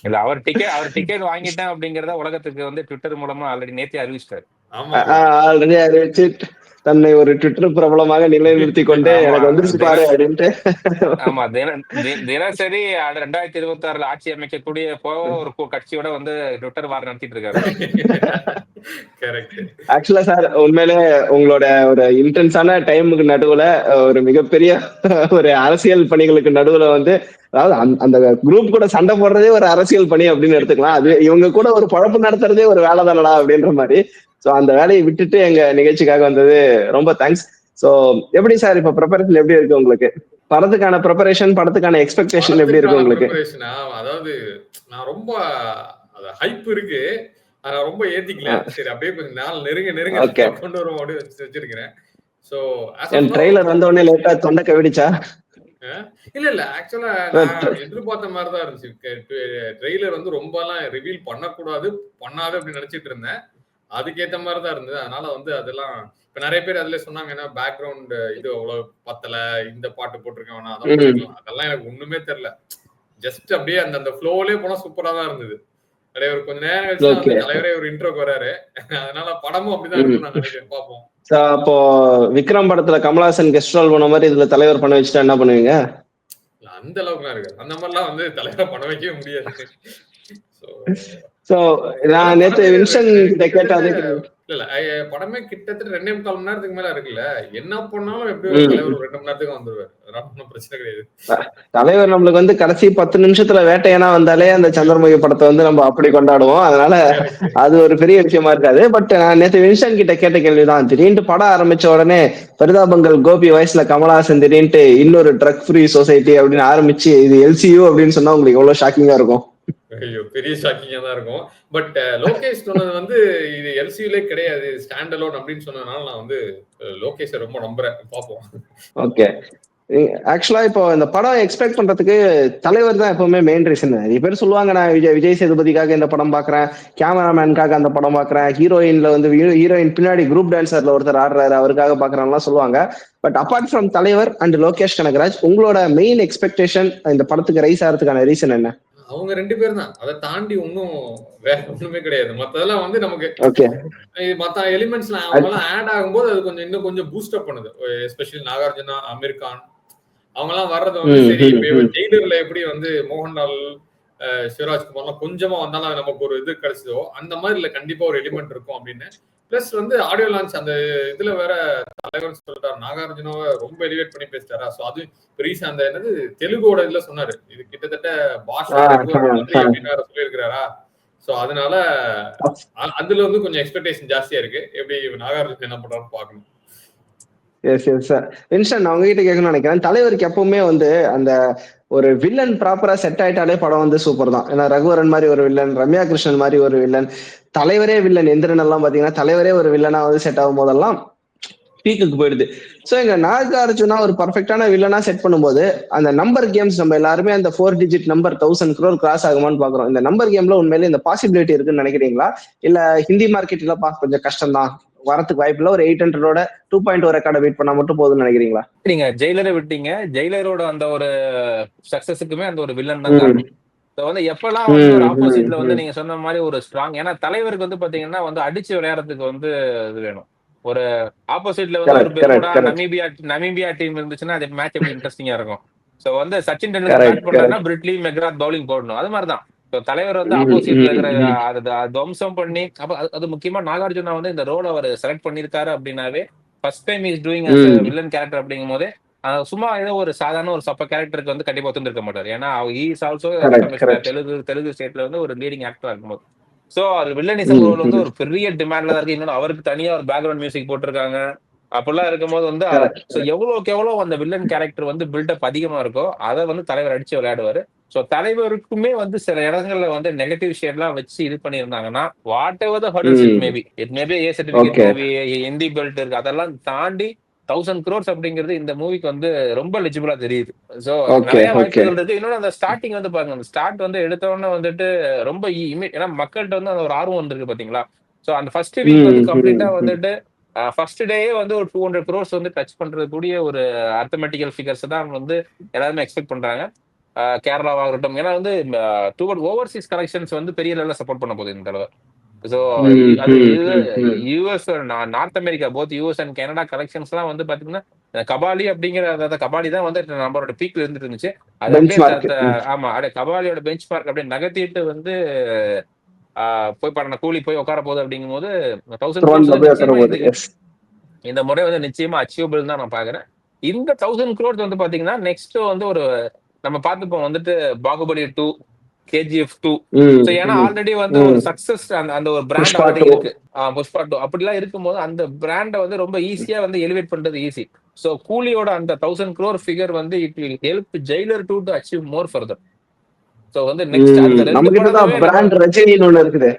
இல்ல அவர் டிக்கெட் வாங்கிட்டேன் அப்படிங்கறத உலகத்துக்கு வந்து ட்விட்டர் மூலமா ஆல்ரெடி நேத்தே அறிவிச்சிட்டாரு. ஆமா. ஆல்ரெடி அறிவிச்சு தன்னை ஒரு ட்விட்டர் பிரபலமாக நிலைநிறுத்திக் கொண்டு எனக்கு வந்துருச்சு பாரு அப்படின்ட்டு. ஆமா. தினசரி 2026 ஆட்சி அமைக்கக்கூடிய ஒரு கட்சியோட வந்து ட்விட்டர் வார் நடத்திட்டு இருக்காரு. ஆக்சுவலா சார் உண்மையிலே உங்களோட ஒரு இன்டென்ஸான டைமுக்கு நடுவுல ஒரு மிகப்பெரிய ஒரு அரசியல் பணிகளுக்கு நடுவுல வந்து அதாவது அந்த குரூப் கூட சண்டை போடுறதே ஒரு அரசியல் பணி அப்படின்னு எடுத்துக்கலாம். அது இவங்க கூட ஒரு குழப்பம் நடத்துறதே ஒரு வேலை தானடா அப்படின்ற மாதிரி. சோ அந்த வேலையை விட்டுட்டு எங்க நிகழ்ச்சிக்காக வந்தது ரொம்ப தேங்க்ஸ். சோ எப்படி சார் இப்ப ப்ரிப்பரேஷன் எப்படி இருக்கு உங்களுக்கு? படத்துக்கான ப்ரிப்பரேஷன், படத்துக்கான எக்ஸ்பெக்டேஷன் எப்படி இருக்கு உங்களுக்கு? அதாவது நான் ரொம்ப ஹைப் இருக்கு. ஆனா ரொம்ப ஏத்திக்கல. சரி அப்படியே கொஞ்சம் நாள் நெருங்க கொண்டு வரும் அப்படின்னு வச்சிருக்கிறேன். சோ ட்ரெய்லர் வந்த உடனே லேட்டா தொண்டை கவிடிச்சா? இல்ல ஆக்சுவலா நான் எதிர்பார்த்த மாதிரி தான் இருந்துச்சு. ட்ரெய்லர் வந்து ரொம்ப எல்லாம் ரிவீல் பண்ணக்கூடாது பண்ணாது அப்படின்னு நினைச்சிட்டு இருந்தேன். அதுக்கேத்த மாதிரிதான் இருந்தது. அதனால வந்து அதெல்லாம் இப்ப நிறைய பேர் அதுல சொன்னாங்க என்ன பேக்ரவுண்ட் இது அவ்வளவு பத்தல, இந்த பாட்டு போட்டிருக்கேன், அதெல்லாம் எனக்கு ஒண்ணுமே தெரியல. ஜஸ்ட் அப்படியே அந்த ஃப்ளோலயே போனா சூப்பரா தான் இருந்தது. தலைவர் கொஞ்ச நேரம் கழிச்சு தலைவரே ஒரு இன்ட்ரோக்கு வராரு. அதனால படமும் அப்படிதான் இருக்குன்னு நான் நினைக்கிறேன். பாப்போம். அப்போ விக்ரம் படத்துல கமலஹாசன் கெஸ்ட் ரோல் பண்ண மாதிரி இதுல தலைவர் பண்ண வச்சுட்டா என்ன பண்ணுவீங்க? அந்த அளவுக்கு இருக்கு. அந்த மாதிரிலாம் வந்து தலைவரை பண்ண வைக்கவே முடியாது. சோ நான் நேத்து வின்சன் கிட்ட கேட்டது இல்ல படமே கிட்டத்தட்ட 2.25 மணி நேரத்துக்கு மேல இருக்குல்ல. என்ன பண்ணாலும் எப்படியும் தலைவர் 2 மணி நேரத்துக்கு வந்துருவாரு. அதனால ஒன்றும் பிரச்சனை கிடையாது. தலைவர் நம்மளுக்கு வந்து கடைசி 10 நிமிஷத்துல வேட்டையனா வந்தாலே அந்த சந்திரமுகி படத்தை வந்து நம்ம அப்படி கொண்டாடுவோம். அதனால அது ஒரு பெரிய விஷயமா இருக்காது. பட் நான் நேத்து வின்சன் கிட்ட கேட்ட கேள்விதான். திடீர்னு படம் ஆரம்பிச்ச உடனே பரிதாபங்கள் கோபி வயசுல கமலஹாசன் திடீர்னு இன்னொரு ட்ரக் ஃப்ரீ சொசைட்டி அப்படின்னு ஆரம்பிச்சு இது LCU அப்படின்னு சொன்னா உங்களுக்கு எவ்வளவு ஷாக்கிங்கா இருக்கும்? ஐயோ! பெரிய ஷாக்கிங்கா தான் இருக்கும். பட் லோகேஷ் சொன்னது வந்து இது எல்சியூலே கிடையாது. ஸ்டாண்ட் அலோன் அப்படின்னு சொன்னதுனால நான் வந்து லோகேஷ ரொம்ப நம்புறேன். பார்ப்போம். ஓகே. ஆக்சுவலா இப்போ இந்த படம் எக்ஸ்பெக்ட் பண்றதுக்கு தலைவர் தான் எப்பவுமே மெயின் ரீசன். நிறைய பேர் சொல்லுவாங்க, நான் விஜய் சேதுபதிக்காக இந்த படம் பாக்குறேன், கேமராமேனுக்காக அந்த படம் பாக்குறேன், ஹீரோயின்ல வந்து ஹீரோயின் பின்னாடி குரூப் டான்சர்ல ஒருத்தர் ஆடுறாரு அவருக்காக பாக்குறான்லாம் சொல்லுவாங்க. பட் அபார்ட் ஃப்ரம் தலைவர் அண்ட் லோகேஷ் கனகராஜ், உங்களோட மெயின் எக்ஸ்பெக்டேஷன் இந்த படத்துக்கு ரைஸ் ஆகிறதுக்கான ரீசன் என்ன? அவங்க 2 பேர் தான். அதை தாண்டி ஒன்னும் வேற ஒண்ணுமே கிடையாது. மத்ததெல்லாம் வந்து நமக்கு ஓகே. மத்த எலிமெண்ட்ஸ்லாம் அவங்கலாம் ஆட் ஆகும்போது அது கொஞ்சம் இன்னும் கொஞ்சம் பூஸ்ட் அப் பண்ணுது. எஸ்பெஷலி நாகார்ஜுனா, அமீர் கான் அவங்க எல்லாம் வர்றது வந்து சரி. இப்ப ஜெயிலர்ல எப்படி வந்து மோகன்லால், சிவராஜ்குமார்லாம் கொஞ்சமா வந்தாலும் நமக்கு ஒரு இது கிடைச்சதோ அந்த மாதிரி இல்ல, கண்டிப்பா ஒரு எலிமெண்ட் இருக்கும் அப்படின்னு. பிளஸ் வந்து ஆடியோ லான்ச் அந்த இதுல வேற தலைவர் சொல்லிட்டாரு, நாகார்ஜுனாவை ரொம்ப எலிவேட் பண்ணி பேசிட்டாரா. சோ அது ரீசன் அந்த என்னது தெலுங்கோட இதுல சொன்னாரு, இது கிட்டத்தட்ட பாஷா அப்படின்னு வேற சொல்லியிருக்கிறாரா. சோ அதனால அதுல வந்து கொஞ்சம் எக்ஸ்பெக்டேஷன் ஜாஸ்தியா இருக்கு. எப்படி நாகார்ஜுனா என்ன பண்றாருன்னு பாக்கணும். S yes sir. வின்ஸ்டன், நான் உங்ககிட்ட கேட்கணும்னு நினைக்கிறேன். தலைவருக்கு எப்பவுமே வந்து அந்த ஒரு வில்லன் ப்ராப்பரா செட் ஆயிட்டாலே படம் வந்து சூப்பர் தான். ஏன்னா ரகுவரன் மாதிரி ஒரு வில்லன், ரம்யா கிருஷ்ணன் மாதிரி ஒரு வில்லன், தலைவரே வில்லன், எந்திரன் எல்லாம் பாத்தீங்கன்னா தலைவரே ஒரு வில்லனா வந்து செட் ஆகும் போதெல்லாம் பீக்குக்கு போயிடுது. சோ எங்க நாகார்ஜுனா ஒரு பர்ஃபெக்டான வில்லனா செட் பண்ணும்போது அந்த நம்பர் கேம்ஸ் நம்ம எல்லாருமே அந்த 4 டிஜிட் நம்பர் 1000 crore கிராஸ் ஆகுமான்னு பாக்குறோம். இந்த நம்பர் கேம்ல உண்மையிலே இந்த பாசிபிலிட்டி இருக்குன்னு நினைக்கிறீங்களா? இல்ல ஹிந்தி மார்க்கெட்ல கொஞ்சம் கஷ்டம் தான், வரத்துக்கு வாய்ப்பு இல்ல, ஒரு 800ஓட 2.0 ரெக்கார்டை வெயிட் பண்ணா மட்டும் போதும்னு நினைக்கிறீங்களா? நீங்க ஜெயிலரை விட்டீங்க, ஜெயிலரோட அந்த ஒரு சக்சஸுக்குமே அந்த ஒரு வில்லன் தான் காரணம். வந்து எப்பெல்லாம் வந்து ஒரு ஆப்போசிட்ல வந்து நீங்க சொன்ன மாதிரி ஒரு ஸ்ட்ராங், ஏன்னா தலைவருக்கு வந்து பாத்தீங்கன்னா வந்து அடிச்சு விளையாடுறதுக்கு வந்து இது வேணும். ஒரு ஆப்போசிட்ல வந்து ஒரு பெருமடா நமீபியா டீம் இருந்துச்சுன்னா அது மேட்ச் எப்படி இன்ட்ரெஸ்டிங்கா இருக்கும். சோ வந்து சச்சின் டெண்டுல்கர் பேட் பண்றாருன்னா பிரிட்லி மெக்ராத் பவுலிங் போடணும். அது மாதிரிதான் தலைவர் வந்து ஆப்போசிட்ல இருக்கிற துவம்சம் பண்ணி, அது முக்கியமா நாகார்ஜுனா வந்து இந்த ரோல் அவர் செலக்ட் பண்ணிருக்காரு அப்படின்னாவே first time is doing as villain character அப்படிங்கும் போதே சும்மா ஏதோ ஒரு சாதாரண ஒரு சப்ப கேரக்டருக்கு வந்து கண்டிப்பா ஒத்துருக்க மாட்டாரு. ஏன்னா இஸ் ஆல்சோ தெலுங்கு ஸ்டேட்ல வந்து ஒரு லீடிங் ஆக்டரா இருக்கும்போது சோ அது வில்லனிசம் ரோல் வந்து ஒரு பெரிய டிமாண்ட்ல தான் இருக்கு. இன்னொன்று அவருக்கு தனியா ஒரு பேக்ரவுண்ட் மியூசிக் போட்டிருக்காங்க. அப்படிலாம் இருக்கும்போது வந்து எவ்வளவுக்கு எவ்வளவு அந்த வில்லன் கேரக்டர் வந்து பில்டப் அதிகமா இருக்கோ அதை வந்து தலைவர் அடிச்சு விளையாடுவாரு. சோ தலைவருக்குமே வந்து சில இடங்கள்ல வந்து நெகட்டிவ் ஷேட்லாம் வச்சு இது பண்ணியிருந்தாங்கன்னா what ever the hurdles it maybe A certificate movie, Hindi belt இருக்கு, அதெல்லாம் தாண்டி 1000 crores அப்படிங்கிறது இந்த மூவிக்கு வந்து ரொம்ப எலிஜிபிளா தெரியுது. சோ நிறைய வாய்ப்புகள் இருக்கு. இன்னொன்னு அந்த ஸ்டார்டிங் வந்து பாருங்க, அந்த ஸ்டார்ட் வந்து எடுத்த உடனே வந்துட்டு ரொம்ப ஏன்னா மக்கள்கிட்ட வந்து அந்த ஒரு ஆர்வம் வந்திருக்கு பாத்தீங்களா. சோ அந்த ஃபர்ஸ்ட் வீக் வந்து கம்ப்ளீட்டா வந்துட்டு ஃபர்ஸ்ட் டேயே வந்து ஒரு 200 crores வந்து டச் பண்றது கூடிய ஒரு அர்த்தமெட்டிக்கல் ஃபிகர்ஸ் தான் வந்து எல்லாருமே எக்ஸ்பெக்ட் பண்றாங்க. கேரளாவாகட்டும், ஏன்னா வந்து ஓவர்சீஸ் கலெக்ஷன்ஸ் வந்து பெரிய லெவலில் சப்போர்ட் பண்ண போகுது இந்த தடவை. ஸோ அது US north America both US and Canada collections எல்லாம் வந்து பாத்தீங்கன்னா கபாலி அப்படிங்கிற கபாலி தான் வந்து நம்மளோட பீக்ல இருந்துட்டு இருந்துச்சு. அது அப்படியே ஆமா அப்படியே கபாலியோட பெஞ்ச் மார்க் அப்படியே நகர்த்திட்டு வந்து போய் பண்ண கூலி போய் உட்கார போகுது அப்படிங்கும் போது 1000 இந்த முறை வந்து நிச்சயமா அச்சீவபிள் தான் நான் பாக்குறேன். இந்த 1000 crores வந்து பாத்தீங்கன்னா நெக்ஸ்ட் வந்து ஒரு நம்ம பார்த்துப்போம் வந்துட்டு பாகுபலி 2, KGF 2. ஏன்னா ஆல்ரெடி வந்து ஒரு சக்சஸ் அந்த ஒரு பிராண்ட் ஆல்ரெடி இருக்கு. புஷ்பா 2 அப்படிலாம் இருக்கும்போது அந்த பிராண்டை வந்து ரொம்ப ஈஸியா வந்து எலிவேட் பண்றது ஈஸி. சோ கூலியோட அந்த 1000 crore ஃபிகர் வந்து it will help Jailer 2 to achieve more further. So வந்து நெக்ஸ்ட் அந்த ரெண்டு படமே பிராண்ட் ரஜினின்னு ஒன்னு இருக்குது.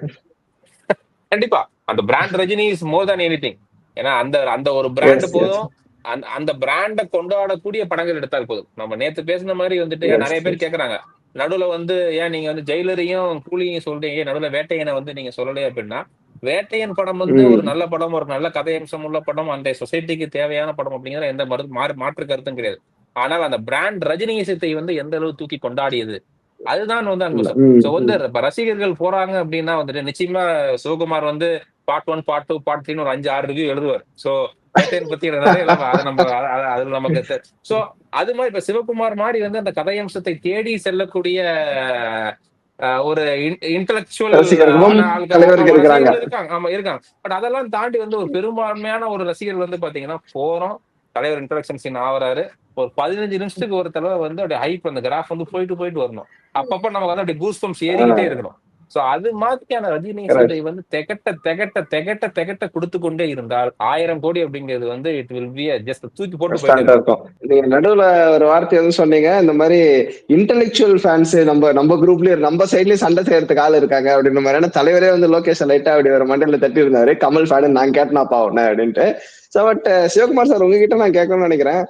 கண்டிப்பா அந்த brand Rajini is more then anything. ஏன்னா அந்த ஒரு பிராண்ட் போதும், அந்த பிராண்ட கொண்டாடக்கூடிய படங்கள் எடுத்தால் போதும். நம்ம நேத்து பேசின மாதிரி வந்துட்டு நிறைய பேர் கேக்குறாங்க நடுவுல வந்து ஏன் நீங்க வந்து ஜெயிலரையும் கூலியையும் சொல்றீங்க, நடுவுல வேட்டையனை வந்து நீங்க சொல்லலையே அப்படின்னா, வேட்டையன் படம் வந்து ஒரு நல்ல படம், ஒரு நல்ல கதையம்சம் உள்ள படம், அந்த சொசைட்டிக்கு தேவையான படம் அப்படிங்கிற எந்த மாற்று கருத்தும் கிடையாது. ஆனால் அந்த பிராண்ட் ரஜினிசத்தை வந்து எந்த அளவு தூக்கி கொண்டாடியது அதுதான் வந்து அன்பு. சோ வந்து ரசிகர்கள் போறாங்க அப்படின்னா வந்துட்டு நிச்சயமா சிவகுமார் வந்து பார்ட் 1, பார்ட் 2, பார்ட் 3 ஒரு 5-6 ரிவ்யூ எழுதுவார். சோ வேட்டையன் பத்தி அது நமக்கு சோ அது மாதிரி இப்ப சிவகுமார் மாதிரி வந்து அந்த கதையம்சத்தை தேடி செல்லக்கூடிய ஒரு இன்டலெக்சுவல் இருக்காங்க. பட் அதெல்லாம் தாண்டி வந்து ஒரு பெரும்பான்மையான ஒரு ரசிகர் வந்து பாத்தீங்கன்னா போறோம், தலைவர் இன்ட்ரடக்ஷன் சீன் ஆவறாரு, ஒரு 15 நிமிஷத்துக்கு ஒரு தடவை வந்து அப்படியே ஹைப் அந்த கிராஃப் வந்து போயிட்டு வரணும். அப்பப்ப நமக்கு வந்து அப்படியே கூஸ் பம்ப்ஸ் ஏறிக்கிட்டே இருக்கணும். சோ அது மாதிரியான ரஜினிஸோட வந்து திகட்ட திகட்ட திகட்ட திகட்ட கொடுத்து கொண்டே இருந்தால் 1000 கோடி அப்படிங்கிறது வந்து இட் வில் பி ஜஸ்ட் தூக்கி போட்டு போயிட்டு இருக்கும். நீங்க நடுவுல ஒரு வார்த்தை வந்து சொன்னீங்க, இந்த மாதிரி இன்டெலெக்சுவல் ஃபேன்ஸ் நம்ம குரூப்லயும் நம்ம சைட்லயும் சண்டை செய்யறதுக்கு ஆள் இருக்காங்க அப்படின்ற மாதிரி. தலைவரே வந்து லோகேஷ் லைட்டா அப்படி ஒரு மண்டல தட்டி இருந்தாரு, கமல் ஃபேன் நான் கேட்டனாப்பா உடனே அப்படின்ட்டு. ஸோ பட் சிவகுமார் சார் உங்ககிட்ட நான் கேட்கணும்னு நினைக்கிறேன்.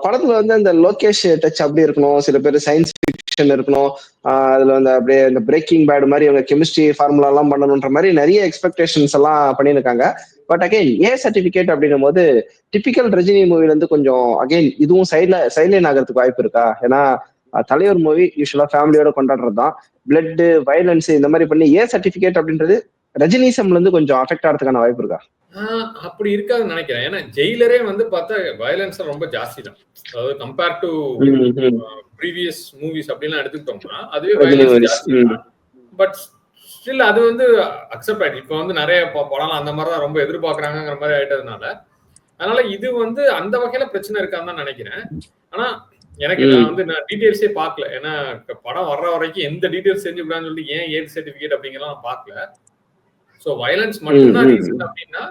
படத்துல வந்து அந்த லோகேஷ் டச் அப்படி இருக்கணும், சில பேர் சயின்ஸ் ஃபிக்ஷன் இருக்கணும், அதுல வந்து அப்படியே இந்த பிரேக்கிங் பேட் மாதிரி அவங்க கெமிஸ்ட்ரி ஃபார்முலா எல்லாம் பண்ணணுன்ற மாதிரி நிறைய எக்ஸ்பெக்டேஷன்ஸ் எல்லாம் பண்ணியிருக்காங்க. பட் அகைன் ஏ சர்டிபிகேட் அப்படின்னும் போது டிபிக்கல் ரஜினி மூவில இருந்து கொஞ்சம் அகைன் இதுவும் சைட்லைன் ஆகிறதுக்கு வாய்ப்பு இருக்கா? ஏன்னா தலைவர் மூவி யூஸ்வலா ஃபேமிலியோட கொண்டாடுறது தான். பிளட் வயலன்ஸ் இந்த மாதிரி பண்ணி ஏ சர்டிபிகேட் அப்படின்றது ரஜினிசம்ல இருந்து கொஞ்சம் அஃபெக்ட் ஆகிறதுக்கான வாய்ப்பு இருக்கா? அப்படி இருக்காதுன்னு நினைக்கிறேன். ஏன்னா ஜெயிலரே வந்து பார்த்தா வயலன்ஸ் ரொம்ப ஜாஸ்தி தான். அதாவது கம்பேர் டு ப்ரீவியஸ் மூவிஸ் அப்படிலாம் எடுத்துக்கிட்டோம்னா அதுவே வயலன்ஸ் ஜாஸ்தி. பட் ஸ்டில் அது வந்து அக்செப்ட் ஆயிடுச்சு. இப்போ வந்து நிறைய படம் அந்த மாதிரி தான் ரொம்ப எதிர்பார்க்கறாங்கிற மாதிரி ஆயிட்டதுனால, அதனால இது வந்து அந்த வகையில பிரச்சனை இருக்கான்னு தான் நினைக்கிறேன். ஆனா எனக்கு நான் டீடைல்ஸே பார்க்கல. ஏன்னா படம் வர்ற வரைக்கும் எந்த டீடைல்ஸ் செஞ்சு விடான்னு சொல்லி ஏன் ஏ சர்டிபிகேட் அப்படிங்கலாம் நான் பார்க்கல. ஸோ வயலன்ஸ் மட்டும்தான் ரீசன் அப்படின்னா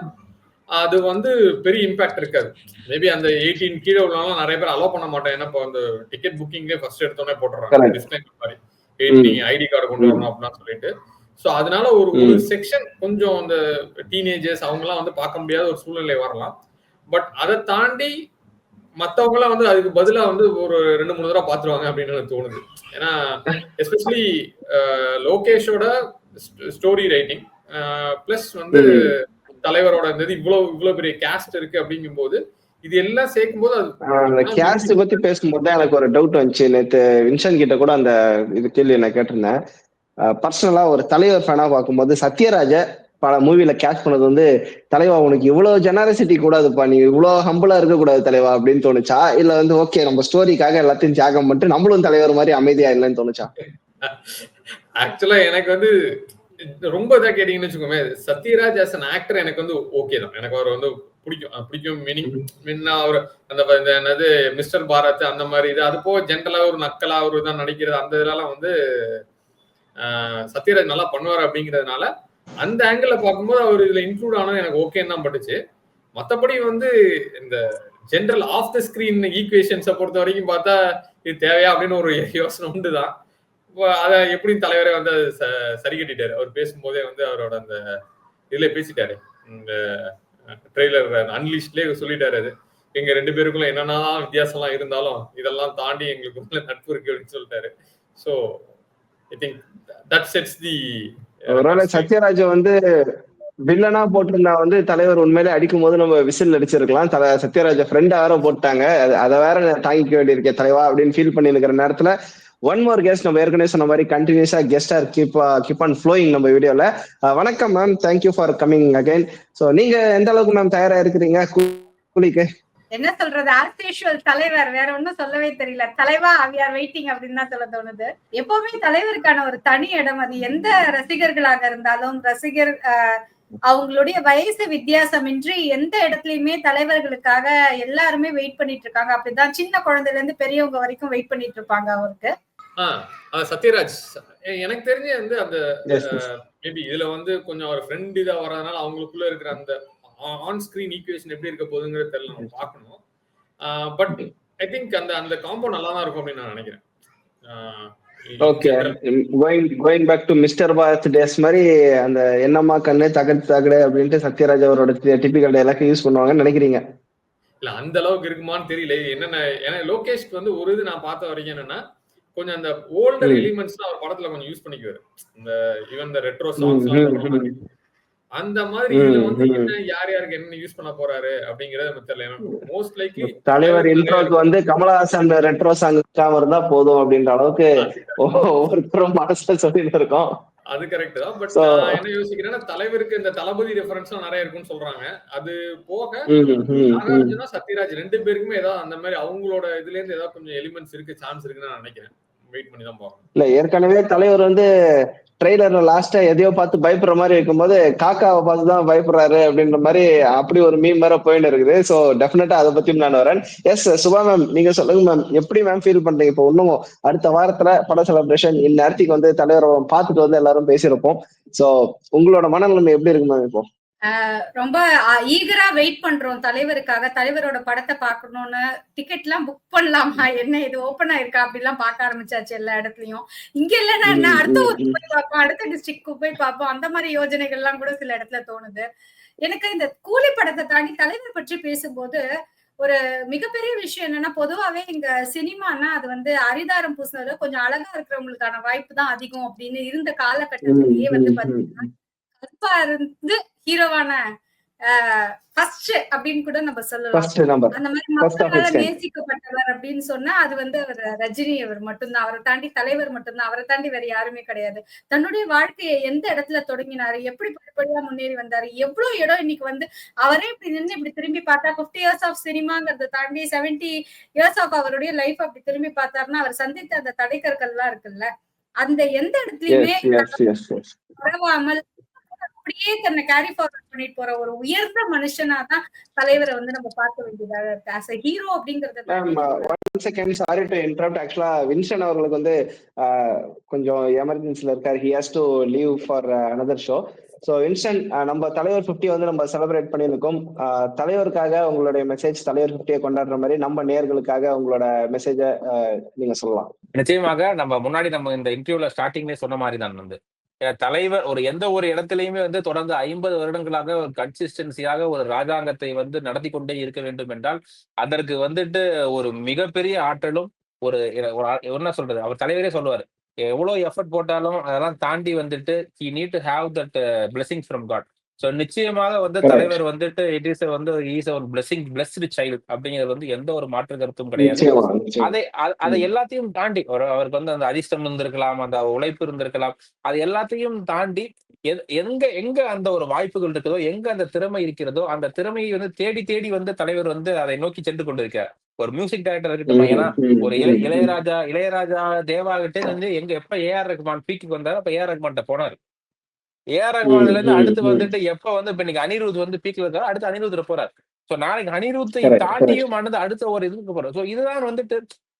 அது வந்து பெரிய இம்பாக்ட் இருக்காது. மேபி அந்த 18 கீழே உள்ளவங்க நிறைய பேர் அலோவ் பண்ண மாட்டேன். ஏன்னா இப்போ அந்த டிக்கெட் புக்கிங்லேயே ஃபர்ஸ்ட் எடுத்தோடனே போட்டுறாங்க டிஸ்க்ளைமர் மாதிரி, 18 ஐடி கார்டு கொண்டு வரணும் அப்படின்னு சொல்லிட்டு. ஸோ அதனால ஒரு செக்ஷன் கொஞ்சம் அந்த டீனேஜர்ஸ் அவங்கலாம் வந்து பார்க்க முடியாத ஒரு சூழ்நிலை வரலாம். பட் அதை தாண்டி மற்றவங்க எல்லாம் வந்து அதுக்கு பதிலாக வந்து ஒரு 2-3 தடவை பார்த்துருவாங்க அப்படின்னு எனக்கு தோணுது. ஏன்னா எஸ்பெஷலி லோகேஷோட ஸ்டோரி ரைட்டிங் பிளஸ் வந்து தலைவரோட இவ்வளவு பெரிய கேஸ்ட் இருக்கு அப்படிங்கும் போது இது எல்லாம் சேர்க்கும் போது அந்த கேஸ்ட் பத்தி பேசும்போது தான் எனக்கு ஒரு டவுட் வந்துச்சு. நேற்று வின்சன் கிட்ட கூட அந்த இது கேள்வி நான் கேட்டிருந்தேன். பர்சனலா ஒரு தலைவர் ஃபேனா பார்க்கும்போது சத்யராஜ பல மூவில கேட்ச் பண்ணது வந்து தலைவா உனக்கு இவ்வளவு ஜெனரசிட்டி கூடாதுப்பா, நீ இவ்வளவு ஹம்பிளா இருக்க கூடாது தலைவா அப்படின்னு தோணுச்சா? இல்ல வந்து ஓகே நம்ம ஸ்டோரிக்காக எல்லாத்தையும் தியாகம் பண்ணிட்டு நம்மளும் தலைவர் மாதிரி அமைதியா இல்லைன்னு தோணுச்சா? ஆக்சுவலா எனக்கு வந்து ரொம்ப இதா கேட்டீங்கன்னு வச்சுக்கோமே, சத்யராஜ் ஆஸ் அன் ஆக்டர் எனக்கு வந்து ஓகே தான். எனக்கு அவர் வந்து பிடிக்கும் மீனிங் அவர் அந்த என்னது மிஸ்டர் பாரத் அந்த மாதிரி இது அது போக ஜென்ரலா ஒரு நக்கலா ஒரு இதான் நடிக்கிறது அந்த இதெல்லாம் வந்து சத்யராஜ் நல்லா பண்ணுவார் அப்படிங்கிறதுனால அந்த ஆங்கிள் பார்க்கும்போது அவர் இதுல இன்க்ளூட் ஆனது எனக்கு ஓகேன்னு தான் பட்டுச்சு. மற்றபடி வந்து இந்த ஜென்ரல் ஆஃப் த ஸ்கிரீன் ஈக்குவேஷன்ஸை பொறுத்த வரைக்கும் பார்த்தா இது தேவையா அப்படின்னு ஒரு யோசனை உண்டுதான். அதை எப்படியும் தலைவரே வந்து சரி கட்டிட்டாரு. அவர் பேசும்போதே வந்து அவரோட அந்த இதுல பேசிட்டாரு, இந்த ட்ரெய்லர் அன்லிஸ்ட்லேயே சொல்லிட்டாரு. அது எங்க 2 பேருக்குள்ள என்னென்ன வித்தியாசம்லாம் இருந்தாலும் இதெல்லாம் தாண்டி எங்களுக்கு நட்பு இருக்கு அப்படின்னு சொல்லிட்டாரு. So I think that sets the Sathyaraj வந்து வில்லனா போட்டிருந்தா வந்து தலைவர் உண்மையிலே அடிக்கும் போது நம்ம விசில் அடிச்சிருக்கலாம். சத்யராஜ ஃப்ரெண்டா வேற போட்டாங்க, அதை வேற தாங்கிக்க வேண்டியிருக்கேன் தலைவா அப்படின்னு ஃபீல் பண்ணி இருக்கிற நேரத்துல ஒன் மோர் கெஸ்ட் நம்ம ஏற்கனவே சொன்ன மாதிரி கண்டினியூஸா கெஸ்டா கீப் ஆன் ஃப்ளோயிங் நம்ம வீடியோல. வணக்கம் ma'am, thank you for coming again. So நீங்க எந்த அளவுக்கு மேம் தயாரா இருக்கிறீங்க கூலிக்கு? என்ன சொல்றது, ஆஸ் யூஷுவல் தலைவர், வேற ஒன்னும் சொல்லவே தெரியல. தலைவா we are waiting அப்படின்னு தான் சொல்ல தோணுது. எப்பவுமே தலைவருக்கான ஒரு தனி இடம். அது எந்த ரசிகர்களாக இருந்தாலும் ரசிகர் அவங்களுடைய வயசு வித்தியாசமின்றி எந்த இடத்துலயுமே தலைவர்களுக்காக எல்லாருமே வெயிட் பண்ணிட்டு இருக்காங்க. அப்படிதான் சின்ன குழந்தைல இருந்து பெரியவங்க வரைக்கும் வெயிட் பண்ணிட்டு இருப்பாங்க அவருக்கு. சத்யராஜ் எனக்கு தெரிஞ்ச வந்து அந்த மேபி இதுல வந்து கொஞ்சம் ஒரு ஃப்ரெண்ட் இதா வர்றதுனால அவங்களுக்குள்ள இருக்கிற அந்த ஆன் ஸ்கிரீன் ஈக்குவேஷன் எப்படி இருக்க போகுதுங்கிறது தெரியல, நம்ம பார்க்கணும். பட் ஐ திங்க் அந்த காம்போ நல்லா தான் இருக்கும் அப்படின்னு நான் நினைக்கிறேன். Okay, going back to mister Bharat days மாதிரி அந்த என்னம்மா கண்ணு தகடு அப்படின்ட்டு சத்யராஜ் அவரோட டிபிக்கல் டயலாக் யூஸ் பண்ணுவாங்கன்னு நினைக்கிறீங்க? இல்ல அந்த அளவுக்கு இருக்குமான்னு தெரியல. என்னென்ன ஏன்னா லோகேஷ்க்கு வந்து ஒரு இது நான் பார்த்த வரைக்கும் என்னன்னா கொஞ்சம் அந்த ஓல்டர் எலிமெண்ட்ஸ் அவர் படத்துல கொஞ்சம் யூஸ் பண்ணிக்குவாரு. இந்த ஈவன் இந்த ரெட்ரோ சாங்ஸ் அந்த மாதிரி இதுல வந்து என்ன யார் யாருக்கு என்ன யூஸ் பண்ண போறாரு அப்படிங்கறது நமக்கு தெரியல. மோஸ்ட் லைக்லி தலைவர் இன்ட்ரோக்கு வந்து கமலஹாசன் ரெட்ரோ சாங் இருந்தா போதும் அப்படின்ற அளவுக்கு ஒவ்வொருத்தரும் மனசுல சொல்லிட்டு இருக்கோம். அது கரெக்ட் தான். பட் நான் என்ன யோசிக்கிறேன்னா தலைவருக்கு இந்த தளபதி ரெஃபரன்ஸ் நிறைய இருக்குன்னு சொல்றாங்க. அது போக நாகார்ஜுனா சத்யராஜ் 2 பேருக்குமே ஏதாவது அந்த மாதிரி அவங்களோட இதுல இருந்து ஏதாவது கொஞ்சம் எலிமெண்ட்ஸ் இருக்கு, சான்ஸ் இருக்குன்னு நான் நினைக்கிறேன். வெயிட் பண்ணி தான் பார்க்கணும். இல்ல ஏற்கனவே தலைவர் வந்து ட்ரெய்லர்ல லாஸ்டா எதையோ பார்த்து பயப்படுற மாதிரி இருக்கும்போது காக்காவை பார்த்து தான் பயப்படுறாரு அப்படின்ற மாதிரி அப்படி ஒரு மீம் வேற போயின்னு இருக்குது. ஸோ டெஃபினட்டா அதை பத்தியும் நான் வரேன். எஸ் சுபா மேம், நீங்க சொல்லுங்க மேம், எப்படி மேம் ஃபீல் பண்றீங்க? இப்போ இன்னும் அடுத்த வாரத்துல பட செலிப்ரேஷன், இந்நேரத்துக்கு வந்து தலைவரை பார்த்துட்டு வந்து எல்லாரும் பேசியிருப்போம். ஸோ உங்களோட மனநிலைமை எப்படி இருக்கு மேம் இப்போ? ரொம்ப ஈகரா வெயிட் பண்றோம் தலைவருக்காக. தலைவரோட படத்தை பார்க்கணும்னு டிக்கெட் எல்லாம் புக் பண்ணலாமா, என்ன இது ஓபன் ஆயிருக்கா அப்படிலாம் பார்க்க ஆரம்பிச்சாச்சு எல்லா இடத்துலயும். இங்க இல்லைன்னா என்ன, அடுத்த ஊருக்கு போய் பார்ப்போம், அடுத்த டிஸ்ட்ரிக்ட்க்கு போய் பார்ப்போம், அந்த மாதிரி யோஜனைகள் எல்லாம் கூட சில இடத்துல தோணுது. எனக்கு இந்த கூலி படத்தை தாண்டி தலைவர் பற்றி பேசும்போது ஒரு மிகப்பெரிய விஷயம் என்னன்னா, பொதுவாவே இங்க சினிமானா அது வந்து அரிதாரம் பூசினது கொஞ்சம் அழகா இருக்கிறவங்களுக்கான வாய்ப்பு தான் அதிகம் அப்படின்னு இருந்த காலகட்டத்திலேயே வந்து பாத்தீங்கன்னா, கருப்பா இருந்து ஹீரோவான ஃபர்ஸ்ட் அப்படின்னு கூட நம்ம சொல்லலாம். அந்த மாதிரி மக்களால நேசிக்கப்பட்டவர் அப்படின்னு சொன்னா அது வந்து அவர் ரஜினி அவர் மட்டும்தான். அவரை தாண்டி தலைவர் மட்டும்தான். அவரை தாண்டி வேற யாருமே கிடையாது. தன்னுடைய வாழ்க்கையை எந்த இடத்துல தொடங்கினாரு, எப்படி படிப்படியா முன்னேறி வந்தாரு, எவ்வளவு இடம் இன்னைக்கு வந்து அவரே இப்படி நின்று இப்படி திரும்பி பார்த்தா 50 இயர்ஸ் ஆஃப் சினிமாங்கிறத தாண்டி 70 இயர்ஸ் ஆஃப் அவருடைய லைஃப் அப்படி திரும்பி பார்த்தாருன்னா அவர் சந்தித்த அந்த தடைக்கற்கள் எல்லாம் இருக்குல்ல, அந்த எந்த இடத்துலயுமே பரவாமல் அப்படியே தன்னை கேரி ஃபார்வர்ட் பண்ணிட்டு போற ஒரு உயர்ந்த மனுஷனா தான் தலைவரை வந்து நம்ம பார்க்க வேண்டியதாக இருக்கு. ஆஸ் எ ஹீரோ அப்படிங்கறது. Sorry to interrupt. ஆக்சுவலா வின்சன் அவர்களுக்கு வந்து கொஞ்சம் எமர்ஜென்சில இருக்காரு. He has to leave for another show. So Vincent, நம்ம தலைவர் 50 வந்து நம்ம செலிப்ரேட் பண்ணியிருக்கோம். தலைவருக்காக உங்களுடைய மெசேஜ், தலைவர் 50 கொண்டாடுற மாதிரி நம்ம நேயர்களுக்காக உங்களோட மெசேஜ நீங்க சொல்லலாம். நிச்சயமாக நம்ம முன்னாடி நம்ம இந்த இன்டர்வியூல ஸ்டார்டிங்லேயே சொன்ன மாதிரி தான் வந்து தலைவர் ஒரு எந்த ஒரு இடத்துலயுமே வந்து தொடர்ந்து 50 வருடங்களாக ஒரு கன்சிஸ்டன்சியாக ஒரு ராஜாங்கத்தை வந்து நடத்தி கொண்டே இருக்க வேண்டும் என்றால் அதற்கு வந்துட்டு ஒரு மிகப்பெரிய ஆற்றலும் ஒரு என்ன சொல்றது, அவர் தலைவரே சொல்லுவாரு, எவ்வளவு எஃபர்ட் போட்டாலும் அதெல்லாம் தாண்டி வந்துட்டு he need to have that blessings from God. So நிச்சயமாக வந்து தலைவர் வந்துட்டு இட் இஸ் வந்து இஸ் ஒரு பிளெஸ்டு சைல்டு அப்படிங்கிறது வந்து எந்த ஒரு மாற்று கருத்தும் கிடையாது. அதை எல்லாத்தையும் தாண்டி அவருக்கு வந்து அந்த அதிர்ஷ்டம் இருந்திருக்கலாம், அந்த உழைப்பு இருந்திருக்கலாம், அது எல்லாத்தையும் தாண்டி எங்க அந்த ஒரு வாய்ப்புகள் இருக்குதோ, எங்க அந்த திறமை இருக்கிறதோ அந்த திறமையை வந்து தேடி தேடி வந்து தலைவர் வந்து அதை நோக்கி சென்று கொண்டிருக்கார். ஒரு மியூசிக் டைரக்டர் இருக்கட்டும், ஏன்னா ஒரு இளையராஜா தேவா கிட்டே வந்து எங்க எப்ப ஏஆர் ரஹ்மான் பீக்கு வந்தாரு அப்ப ஏஆர் ரஹ்மான் போனாரு. ஏஆர் ரஹ்மான்ல இருந்து அடுத்து வந்துட்டு எப்ப வந்து இப்ப இன்னைக்கு அனிருத் வந்து பீக்ல இருக்காரு, அடுத்து அனிருத் போறாரு. சோ நாளைக்கு அனிருத்தை தாண்டியும் அடுத்த ஒரு இதுக்கு போறோம். சோ இதுதான் வந்துட்டு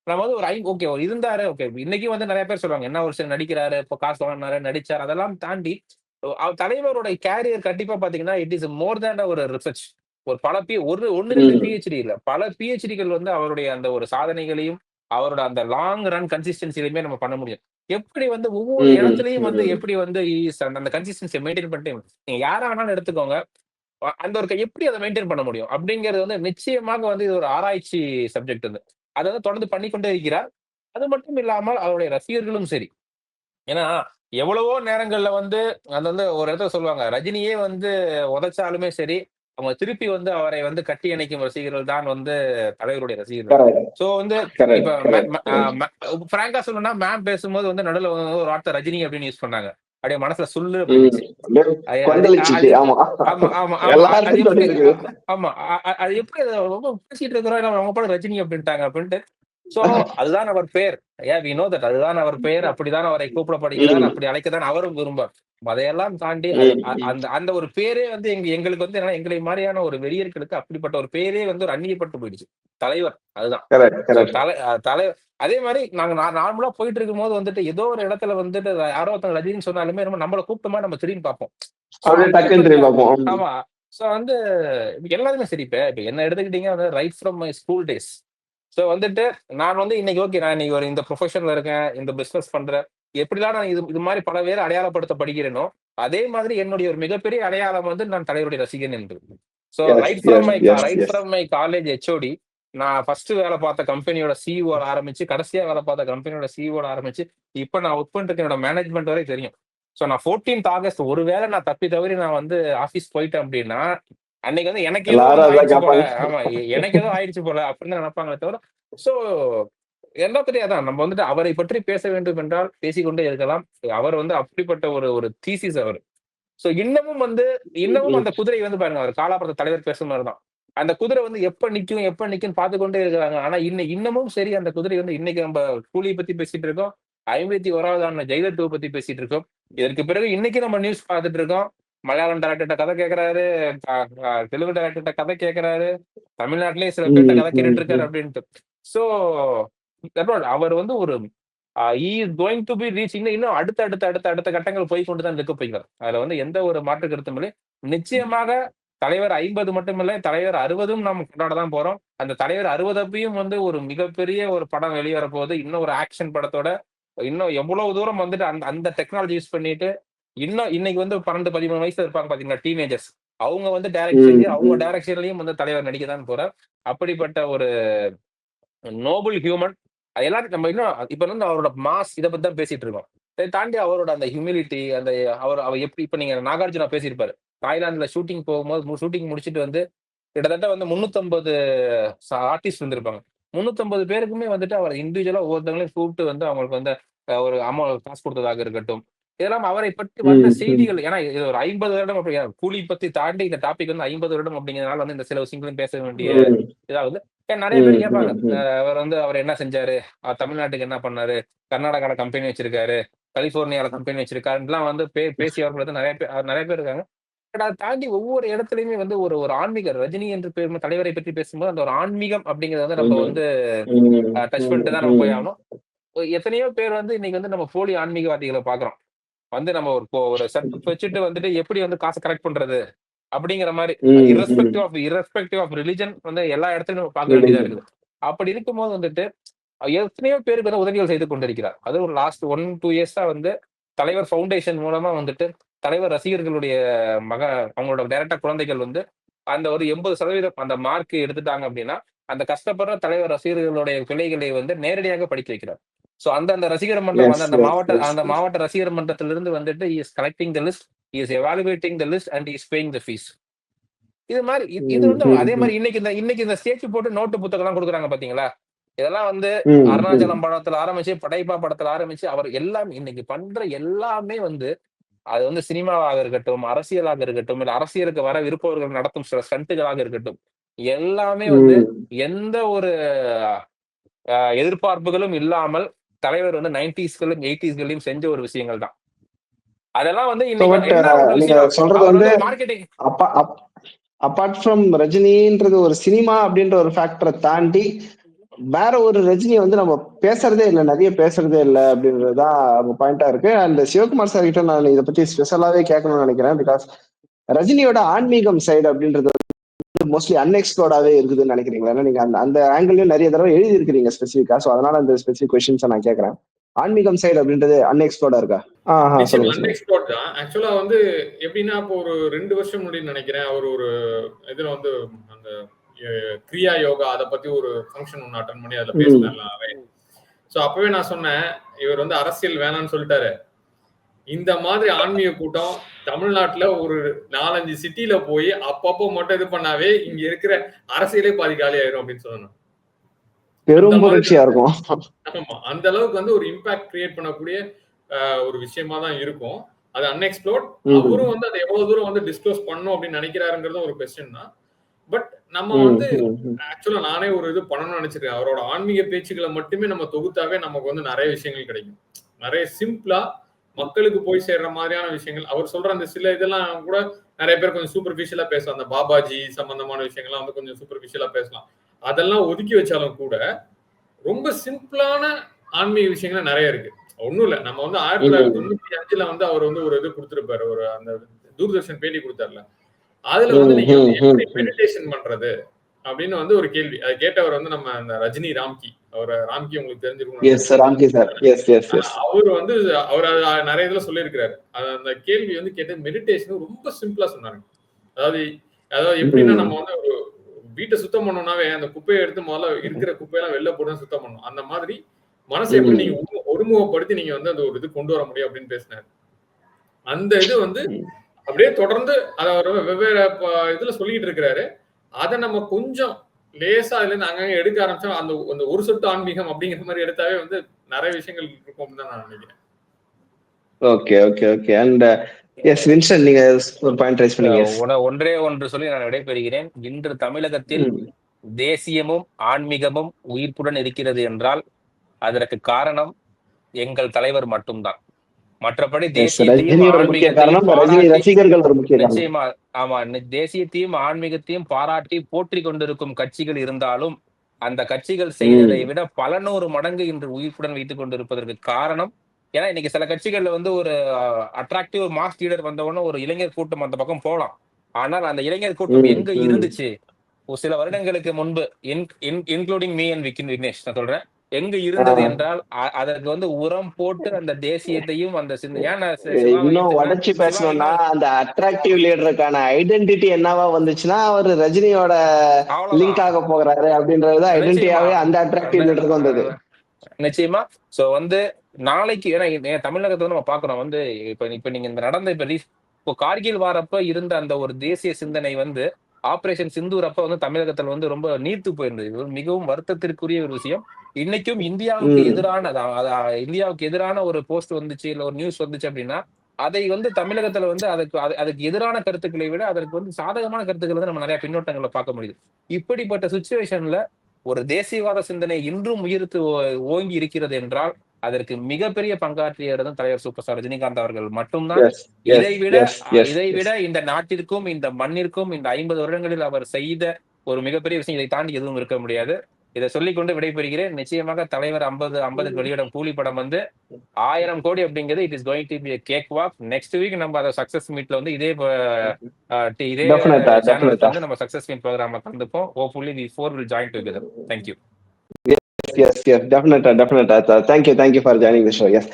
நம்ம வந்து ஒரு ஓகே ஒரு இருந்தாரு. ஓகே இன்னைக்கு வந்து நிறைய பேர் சொல்லுவாங்க என்ன ஒரு நடிக்கிறாரு, இப்போ காசு வாங்கினாரு, நடிச்சார், அதெல்லாம் தாண்டி தலைவரோட கேரியர் கண்டிப்பா பாத்தீங்கன்னா இட் இஸ் மோர் தேன் ஒரு ரிசர்ச். ஒரு பல ஒன்னு 2 பிஹெச்டி இல்ல, பல பிஹெச்டிகள் வந்து அவருடைய அந்த ஒரு சாதனைகளையும் அவரோட அந்த லாங் ரன் கன்சிஸ்டன்சிலையுமே நம்ம பண்ண முடியும். எப்படி வந்து ஒவ்வொரு இடத்துலயும் வந்து எப்படி வந்து அந்த கன்சிஸ்டன்சியை மெயின்டைன் பண்ணிட்டு நீங்க யாரா வேணாலும் எடுத்துக்கோங்க, அந்த ஒரு எப்படி அதை மெயின்டைன் பண்ண முடியும் அப்படிங்கிறது வந்து நிச்சயமாக வந்து இது ஒரு ஆராய்ச்சி சப்ஜெக்ட். வந்து அதை வந்து தொடர்ந்து பண்ணிக்கொண்டே இருக்கிறார். அது மட்டும் இல்லாமல் அவருடைய ரசிகர்களும் சரி, ஏன்னா எவ்வளவோ நேரங்கள்ல வந்து அது வந்து ஒரு இடத்துல சொல்லுவாங்க, ரஜினியே வந்து உதைச்சாலுமே சரி அவங்க திருப்பி வந்து அவரை வந்து கட்டி அணைக்கும் ரசிகர்கள் தான் வந்து தலைவருடைய ரசிகர்கள். சோ வந்து இப்ப பிராங்கா சொல்லணும்னா மேம் பேசும்போது வந்து நடுவில் ஒரு வார்த்தை ரஜினி அப்படின்னு யூஸ் பண்ணாங்க, அப்படியே மனசுல சொல்லு அப்படின்னு. ஆமா அது எப்படி ரொம்ப பேசிட்டு இருக்கிறோம் அவங்க பாட ரஜினி அப்படின்ட்டாங்க அப்படின்ட்டு. சோ அதுதான் அவர் பெயர், அதுதான் அவர் பெயர், அப்படிதான் அவரை கூப்பிடப்படுகிறார், அப்படி அழைக்கதான் அவரும் விரும்பார். அதையெல்லாம் தாண்டி அந்த ஒரு பேரே வந்து எங்களுக்கு வந்து என்னன்னா எங்களை மாதிரியான ஒரு வெறியர்களுக்கு அப்படிப்பட்ட ஒரு பேரே வந்து ஒரு அந்நியப்பட்டு போயிடுச்சு தலைவர். அதுதான் தலைவர். அதே மாதிரி நாங்க நார்மலா போயிட்டு இருக்கும் போது வந்துட்டு ஏதோ ஒரு இடத்துல வந்துட்டு யாரோ ஒருத்தங்க ரஜினின்னு சொன்னாலுமே நம்மள கூப்பிட்டமா நம்ம திரும்பி பார்ப்போம். ஆமா. சோ வந்து எல்லாருமே சரி. இப்ப என்ன எடுத்துக்கிட்டீங்க, right from my school days. So வந்துட்டு நான் வந்து இன்னைக்கு ஓகே நான் இன்னைக்கு ஒரு இந்த ப்ரொஃபஷன்ல இருக்கேன், இந்த பிசினஸ் பண்றேன், எப்படிலாம் நான் இது மாதிரி பல பேர் அடையாளப்படுத்த படிக்கிறேனோ அதே மாதிரி என்னுடைய ஒரு மிகப்பெரிய அடையாளம் வந்து நான் தலைவருடைய ரசிகன் என்று. So right from my college HOD, நான் ஃபர்ஸ்ட் வேலை பார்த்த கம்பெனியோட CEO ஆரம்பிச்சு கடைசியா வேலை பார்த்த கம்பெனியோட CEO ஆரம்பிச்சு இப்ப நான் ஒர்க் பண்ணிட்டு என்னோட மேனேஜ்மெண்ட் வரை தெரியும். சோ நான் 14th ஆகஸ்ட் ஒருவேளை நான் தப்பி தவறி நான் வந்து ஆபீஸ் போயிட்டேன் அப்படின்னா அன்னைக்கு வந்து எனக்கு ஏதோ ஆயிடுச்சு போல அப்படின்னு நினைப்பாங்களே தவிர. சோ எல்லாத்திலேயே அதான் நம்ம வந்துட்டு அவரை பற்றி பேச வேண்டும் என்றால் பேசிக்கொண்டே இருக்கலாம். அவர் வந்து அப்படிப்பட்ட ஒரு தீசிஸ் அவர். சோ இன்னமும் அந்த குதிரை வந்து பாருங்க, அவர் காலாபுரத்து தலைவர் பேசுற மாதிரிதான் அந்த குதிரை வந்து எப்ப நிக்கும் பார்த்து கொண்டே இருக்கிறாங்க. ஆனா இன்னமும் சரி அந்த குதிரை வந்து இன்னைக்கு நம்ம கூலியை பத்தி பேசிட்டு இருக்கோம், 51வது ஆண்டு ஜெயலலிதாவை பத்தி பேசிட்டு இருக்கோம். இதற்கு பிறகு இன்னைக்கு நம்ம நியூஸ் பார்த்துட்டு இருக்கோம். மலையாளம் டைரக்டர்கிட்ட கதை கேட்கிறாரு, தெலுங்கு டைரக்டர்கிட்ட கதை கேட்கிறாரு, தமிழ்நாட்டிலேயே சில பேர்கிட்ட கதை கேட்டுட்டு இருக்காரு அப்படின்ட்டு. சோ அவர் வந்து ஒரு he is going to be reaching இன்னும் அடுத்த கட்டங்கள் போய் கொண்டுதான் இருக்க போகிறார். அதுல வந்து எந்த ஒரு மாற்று கருத்தும் இல்லை. நிச்சயமாக தலைவர் 50 மட்டுமில்ல, தலைவர் 60ம் நாம் கொண்டாட தான் போறோம். அந்த தலைவர் 60ப்பையும் வந்து ஒரு மிகப்பெரிய ஒரு படம் வெளிவர போகுது. இன்னும் ஒரு ஆக்ஷன் படத்தோட இன்னும் எவ்வளவு தூரம் வந்துட்டு அந்த அந்த டெக்னாலஜி யூஸ் பண்ணிட்டு இன்னும் இன்னைக்கு வந்து 12, 13 வயசுல இருப்பாங்க பாத்தீங்களா, டீனேஜர்ஸ். அவங்க வந்து டைரக்ட் செஞ்சு அவங்க டைரக்ஷன்லயும் வந்து தலைவர் நடிக்க தான் போறார். அப்படிப்பட்ட ஒரு நோபல் ஹியூமன். அது எல்லாரும் நம்ம இன்னும் இப்ப வந்து அவரோட மாஸ் இதை பத்தி தான் பேசிட்டு இருக்கோம். இதை தாண்டி அவரோட அந்த ஹியூமிலிட்டி, அந்த அவர் எப்படி இப்ப நீங்க நாகார்ஜுனா பேசியிருப்பாரு. தாய்லாந்துல ஷூட்டிங் போகும்போது ஷூட்டிங் முடிச்சுட்டு வந்து கிட்டத்தட்ட வந்து 350 ஆர்டிஸ்ட் வந்திருப்பாங்க. 350 பேருக்குமே வந்துட்டு அவர் இண்டிவிஜுவலா ஒவ்வொருத்தவங்களையும் கூப்பிட்டு வந்து அவங்களுக்கு வந்து ஒரு அமௌண்ட் காசு கொடுத்ததாக இருக்கட்டும். இதெல்லாம் அவரை பற்றி வந்த செய்திகள். ஏன்னா இது ஒரு 50 வருடம் அப்படி கூலி பத்தி தாண்டி இந்த டாபிக் வந்து 50 வருடம் அப்படிங்கிறதுனால வந்து இந்த சில விஷயங்களும் பேச வேண்டிய இதாவது நிறைய பேர் கேட்பாங்க. அவர் என்ன செஞ்சாரு, தமிழ்நாட்டுக்கு என்ன பண்ணாரு, கர்நாடகால கம்பெனி வச்சிருக்காரு, கலிபோர்னியால கம்பெனி வச்சிருக்காருலாம் வந்து பேசியவர்கள் வந்து நிறைய பேர் இருக்காங்க. பட் அதை தாண்டி ஒவ்வொரு இடத்துலயுமே வந்து ஒரு ஒரு ஆன்மீக ரஜினி என்று தலைவரை பற்றி பேசும்போது அந்த ஒரு ஆன்மீகம் அப்படிங்கறத வந்து நம்ம வந்து டச் பண்ணிட்டு தான் நம்ம போய் ஆகணும். எத்தனையோ பேர் வந்து இன்னைக்கு வந்து நம்ம போலி ஆன்மீகவாதிகளை பாக்குறோம். வந்து நம்ம ஒரு செட்டப் வச்சுட்டு வந்துட்டு எப்படி வந்து காசை கரெக்ட் பண்றது அப்படிங்கிற மாதிரி இரஸ்பெக்டிவ் ஆஃப் ரிலிஜன் வந்து எல்லா இடத்துலயும் பார்க்க வேண்டியதா இருக்குது. அப்படி இருக்கும்போது வந்துட்டு எத்தனையோ பேருக்கு வந்து உதவிகள் செய்து கொண்டிருக்கிறார். அது ஒரு லாஸ்ட் 1-2 இயர்ஸா வந்து தலைவர் ஃபவுண்டேஷன் மூலமா வந்துட்டு தலைவர் ரசிகர்களுடைய அவங்களோட டைரக்டா குழந்தைகள் வந்து அந்த ஒரு 80% அந்த மார்க் எடுத்துட்டாங்க அப்படின்னா அந்த கஷ்டப்படுற தலைவர் ரசிகர்களுடைய பிள்ளைகளை வந்து நேரடியாக படிக்க வைக்கிறார். சோ அந்த ரசிகர் மன்றம் வந்து அந்த மாவட்ட ரசிகர் மன்றத்திலிருந்து வந்துட்டு he is collecting the list, he is evaluating the list and he is paying the fees. இது மாதிரி இது வந்து அதே மாதிரி இன்னைக்கு இந்த ஸ்டேஜ் போட்டு நோட்டு புத்தகம் எல்லாம் கொடுக்குறாங்க பாத்தீங்களா. இதெல்லாம் வந்து அருணாச்சலம் படத்துல ஆரம்பிச்சு படைப்பா படத்துல ஆரம்பிச்சு அவர் எல்லாம் இன்னைக்கு பண்ற எல்லாமே வந்து அது வந்து சினிமாவாக இருக்கட்டும், அரசியலாக இருக்கட்டும், இல்ல அரசியலுக்கு வர விருப்பவர்கள் நடத்தும் சில ஸ்டண்ட்டுகளாக இருக்கட்டும், எல்லாமே வந்து எந்த ஒரு எதிர்பார்ப்புகளும் இல்லாமல் தலைவர் வந்து 90ஸ்களும் 80ஸ்களையும் செஞ்ச ஒரு விஷயங்கள் தான். அதெல்லாம் வந்து சொல்றது வந்து மார்க்கெட்டிங் அப்பார்ட் ஃப்ரம் ரஜினின்றது ஒரு சினிமா அப்படின்ற ஒரு ஃபேக்டரை தாண்டி வேற ஒரு ரஜினியை வந்து நம்ம பேசுறதே இல்லை, நிறைய பேசுறதே இல்லை அப்படின்றதுதான் பாயிண்டா இருக்கு. அண்ட் சிவகுமார் சார் கிட்ட நான் இதை பத்தி ஸ்பெஷலாவே கேட்கணும்னு நினைக்கிறேன். பிகாஸ் ரஜினியோட ஆன்மீகம் சைடு அப்படின்றது மோஸ்ட்லி அன்எக்ஸ்ப்ளோர்டாவே இருக்குதுன்னு நினைக்கிறீங்களா? ஏன்னா நீங்க அந்த ஆங்கிள்லயும் நிறைய தடவை எழுதி இருக்கிறீங்க ஸ்பெசிஃபிக்கா. ஸோ அதனால அந்த ஸ்பெசிஃபிக் கொஸ்டின்ஸை நான் கேட்கறேன். ஆன்மீகம் சைடு அப்படின்றது அன்எக்ஸ்ப்ளோர்டா இருக்கா? அன்எக்ஸ்ப்ளோர்ட் தான். ஆக்சுவலா வந்து எப்படின்னா இப்போ ஒரு 2 வருஷம் முன்னாடி நினைக்கிறேன் அவர் ஒரு இதுல வந்து அந்த கிரியா யோகா அதை பத்தி ஒரு ஃபங்க்ஷன் ஒன்று அட்டன் பண்ணி அதுல பேசினாங்க. சோ அப்பவே நான் சொன்னேன் இவர் வந்து அரசியல் வேணாம்னு சொல்லிட்டாரு. இந்த மாதிரி ஆன்மீக கூட்டம் தமிழ்நாட்டுல ஒரு 4-5 சிட்டில போய் அப்பப்போ மட்டும் இது பண்ணாவே இங்க இருக்கிற அரசியலே பாதி காலி ஆயிரும் அப்படின்னு சொன்னேன். ஆமா, அந்த அளவுக்கு வந்து ஒரு இம்பாக்ட் கிரியேட் பண்ணக்கூடிய ஒரு விஷயமா தான் இருக்கும். அது அன்எக்ஸ்ப்ளோர்ட். அவரும் வந்து அதை எவ்வளவு தூரம் வந்து டிஸ்க்ளோஸ் பண்ணும் அப்படின்னு நினைக்கிறாருங்கிறது ஒரு கொஸ்டின் தான். பட் நம்ம வந்து ஆக்சுவலா நானே ஒரு இது பண்ணணும்னு நினைச்சிருக்கேன். அவரோட ஆன்மீக பேச்சுக்களை மட்டுமே நம்ம தொகுத்தாவே நமக்கு வந்து நிறைய விஷயங்கள் கிடைக்கும். நிறைய சிம்பிளா மக்களுக்கு போய் சேர்ற மாதிரியான விஷயங்கள். அவர் சொல்ற அந்த சில இதெல்லாம் கூட நிறைய பேர் கொஞ்சம் சூப்பர்ஃபிஷியலா பேசலாம். அந்த பாபாஜி சம்பந்தமான விஷயங்கள்லாம் வந்து கொஞ்சம் சூப்பர்ஃபிஷியலா பேசலாம். அதெல்லாம் ஒதுக்கி வச்சாலும் கூட ரொம்ப சிம்பிளான ஆன்மீக விஷயங்கள் நிறைய இருக்கு. ஒண்ணும் இல்ல, நம்ம வந்து 1995 வந்து அவர் வந்து ஒரு இது கொடுத்திருப்பாரு, ஒரு அந்த தூர்தர்ஷன் பேட்டி கொடுத்தாருல, அதுல வந்து நீங்க எப்படி மெடிடேஷன் பண்றது அப்படின்னு வந்து ஒரு கேள்வி. அதை கேட்டவர் வந்து நம்ம அந்த ரஜினி ராம்கி, ராம்கி உங்களுக்கு தெரிஞ்சிருக்கும். அவர் வந்து அவர் நிறைய இதுல சொல்லியிருக்கிறாரு. அந்த கேள்வி வந்து கேட்டு மெடிடேஷன் ரொம்ப சிம்பிளா சொன்னாங்க. அதாவது எப்படின்னா நம்ம வந்து ஒரு வீட்டை சுத்தம் பண்ணோம்னாவே அந்த குப்பையை எடுத்து முதல்ல இருக்கிற குப்பையெல்லாம் வெளில போட்டு சுத்தம் பண்ணணும். அந்த மாதிரி மனசை எப்படி நீங்க ஒருமுகப்படுத்தி நீங்க வந்து அந்த ஒரு இது கொண்டு வர முடியும் அப்படின்னு பேசினாரு. அந்த இது வந்து அப்படியே தொடர்ந்து அதை வெவ்வேறு இதுல சொல்லிட்டு இருக்கிறாரு. அதை நம்ம கொஞ்சம் லேசா அதுல இருந்து அங்கங்க எடுக்க ஆரம்பிச்சோம், அந்த ஒரு சொட்டு ஆன்மீகம் அப்படிங்கிற மாதிரி எடுத்தாவே வந்து நிறைய விஷயங்கள் இருக்கும் தான் நான் நினைக்கிறேன். Okay okay okay. And yes Vincent, நீங்க ஒரு பாயிண்ட் ரைஸ் பண்ணீங்க. ஒன்றே ஒன்று சொல்லி நான் விடைபெறுகிறேன். இன்று தமிழகத்தில் தேசியமும் ஆன்மீகமும் உயிர்ப்புடன் இருக்கிறது என்றால் அதற்கு காரணம் எங்கள் தலைவர் மட்டும்தான். மற்றபடி Yes, தேசியத்தையும் ரஜினி ஒரு முக்கிய காரணம், ஆன்மீகத்தையும் ரஜினி பாராட்டி ரசிகர்கள் ஒரு முக்கிய காரணம். நிச்சயமா ஆமா தேசியத்தையும் ஆன்மீகத்தையும் பாராட்டி போற்றி கொண்டிருக்கும் கட்சிகள் இருந்தாலும் அந்த கட்சிகள் செய்ததை விட பல 100 மடங்கு இன்று உயிர்ப்புடன் வைத்துக் கொண்டிருப்பதற்கு காரணம், ஏன்னா இன்னைக்கு சில கட்சிகள்ல வந்து ஒரு அட்ராக்டிவ் மாஸ் லீடர் வந்தவொடனே ஒரு இளைஞர் கூட்டம் அந்த பக்கம் போகலாம். ஆனால் அந்த இளைஞர் கூட்டம் எங்க இருந்துச்சு? ஒரு சில வருடங்களுக்கு முன்பு, இன்க்ளூடிங் மீ அண்ட் விக்னேஷ் நான் சொல்றேன், எங்க இருந்தது என்றால் அதற்கு வந்து உரம் போட்டு அந்த தேசியத்தையும் அந்த இன்னும் உடைச்சு பேசணும்னா அந்த அட்ராக்டிவ் லீடருக்கான ஐடென்டிட்டி என்னவா வந்துச்சுன்னா அவர் ரஜினியோட லிங்க் ஆக போகிறாரு அப்படின்றது ஐடென்டிட்டியாவே அந்த அட்ராக்டிவ் லீடருக்கு வந்தது. நிச்சயமா. சோ வந்து நாளைக்கு ஏன்னா தமிழகத்தை நம்ம பாக்குறோம் வந்து இப்ப நீங்க இந்த நடந்த இப்போ கார்கில் வாரப்ப இருந்த அந்த ஒரு தேசிய சிந்தனை வந்து ஆபரேஷன் சிந்தூர் அப்ப வந்து தமிழகத்துல வந்து ரொம்ப நீர்த்து போயிருந்தது. இது மிகவும் வருத்தத்திற்குரிய ஒரு விஷயம். இன்னைக்கும் இந்தியாவுக்கு எதிரான ஒரு போஸ்ட் வந்துச்சு, இல்ல ஒரு நியூஸ் வந்துச்சு அப்படின்னா அதை வந்து தமிழகத்துல வந்து அதுக்கு எதிரான கருத்துக்களை விட அதற்கு வந்து சாதகமான கருத்துக்களை வந்து நம்ம நிறைய பின்னோட்டங்களை பார்க்க முடியுது. இப்படிப்பட்ட சுச்சுவேஷன்ல ஒரு தேசியவாத சிந்தனை இன்றும் உயிர்த்து ஓங்கி இருக்கிறது என்றால் அதற்கு மிகப்பெரிய பங்காற்றியவர் தலைவர் சூப்பர் ஸ்டார் ரஜினிகாந்த் அவர்கள் மட்டும்தான். இதைவிட இந்த நாட்டிற்கும் இந்த மண்ணிற்கும் இந்த 50 வருடங்களில் அவர் செய்த ஒரு மிகப்பெரிய விஷயம் இதை தாண்டி எதுவும் இருக்க முடியாது. இதை சொல்லிக்கொண்டு விடைபெறுகிறேன். நிச்சயமாக தலைவர் 50 வெளியிடம் கூலி படம் வந்து 1000 கோடி அப்படிங்கிறது it is going to be a cake walk. Next week நம்ம அதை சக்சஸ் மீட்ல வந்து இதே சேனலுக்கு வந்து நம்ம சக்சஸ் மீட் ப்ரோக்ராம்ல கலந்துப்போம். Hopefully we four will join together. Thank you. Yes, definitely. Thank you for joining the show. Yes.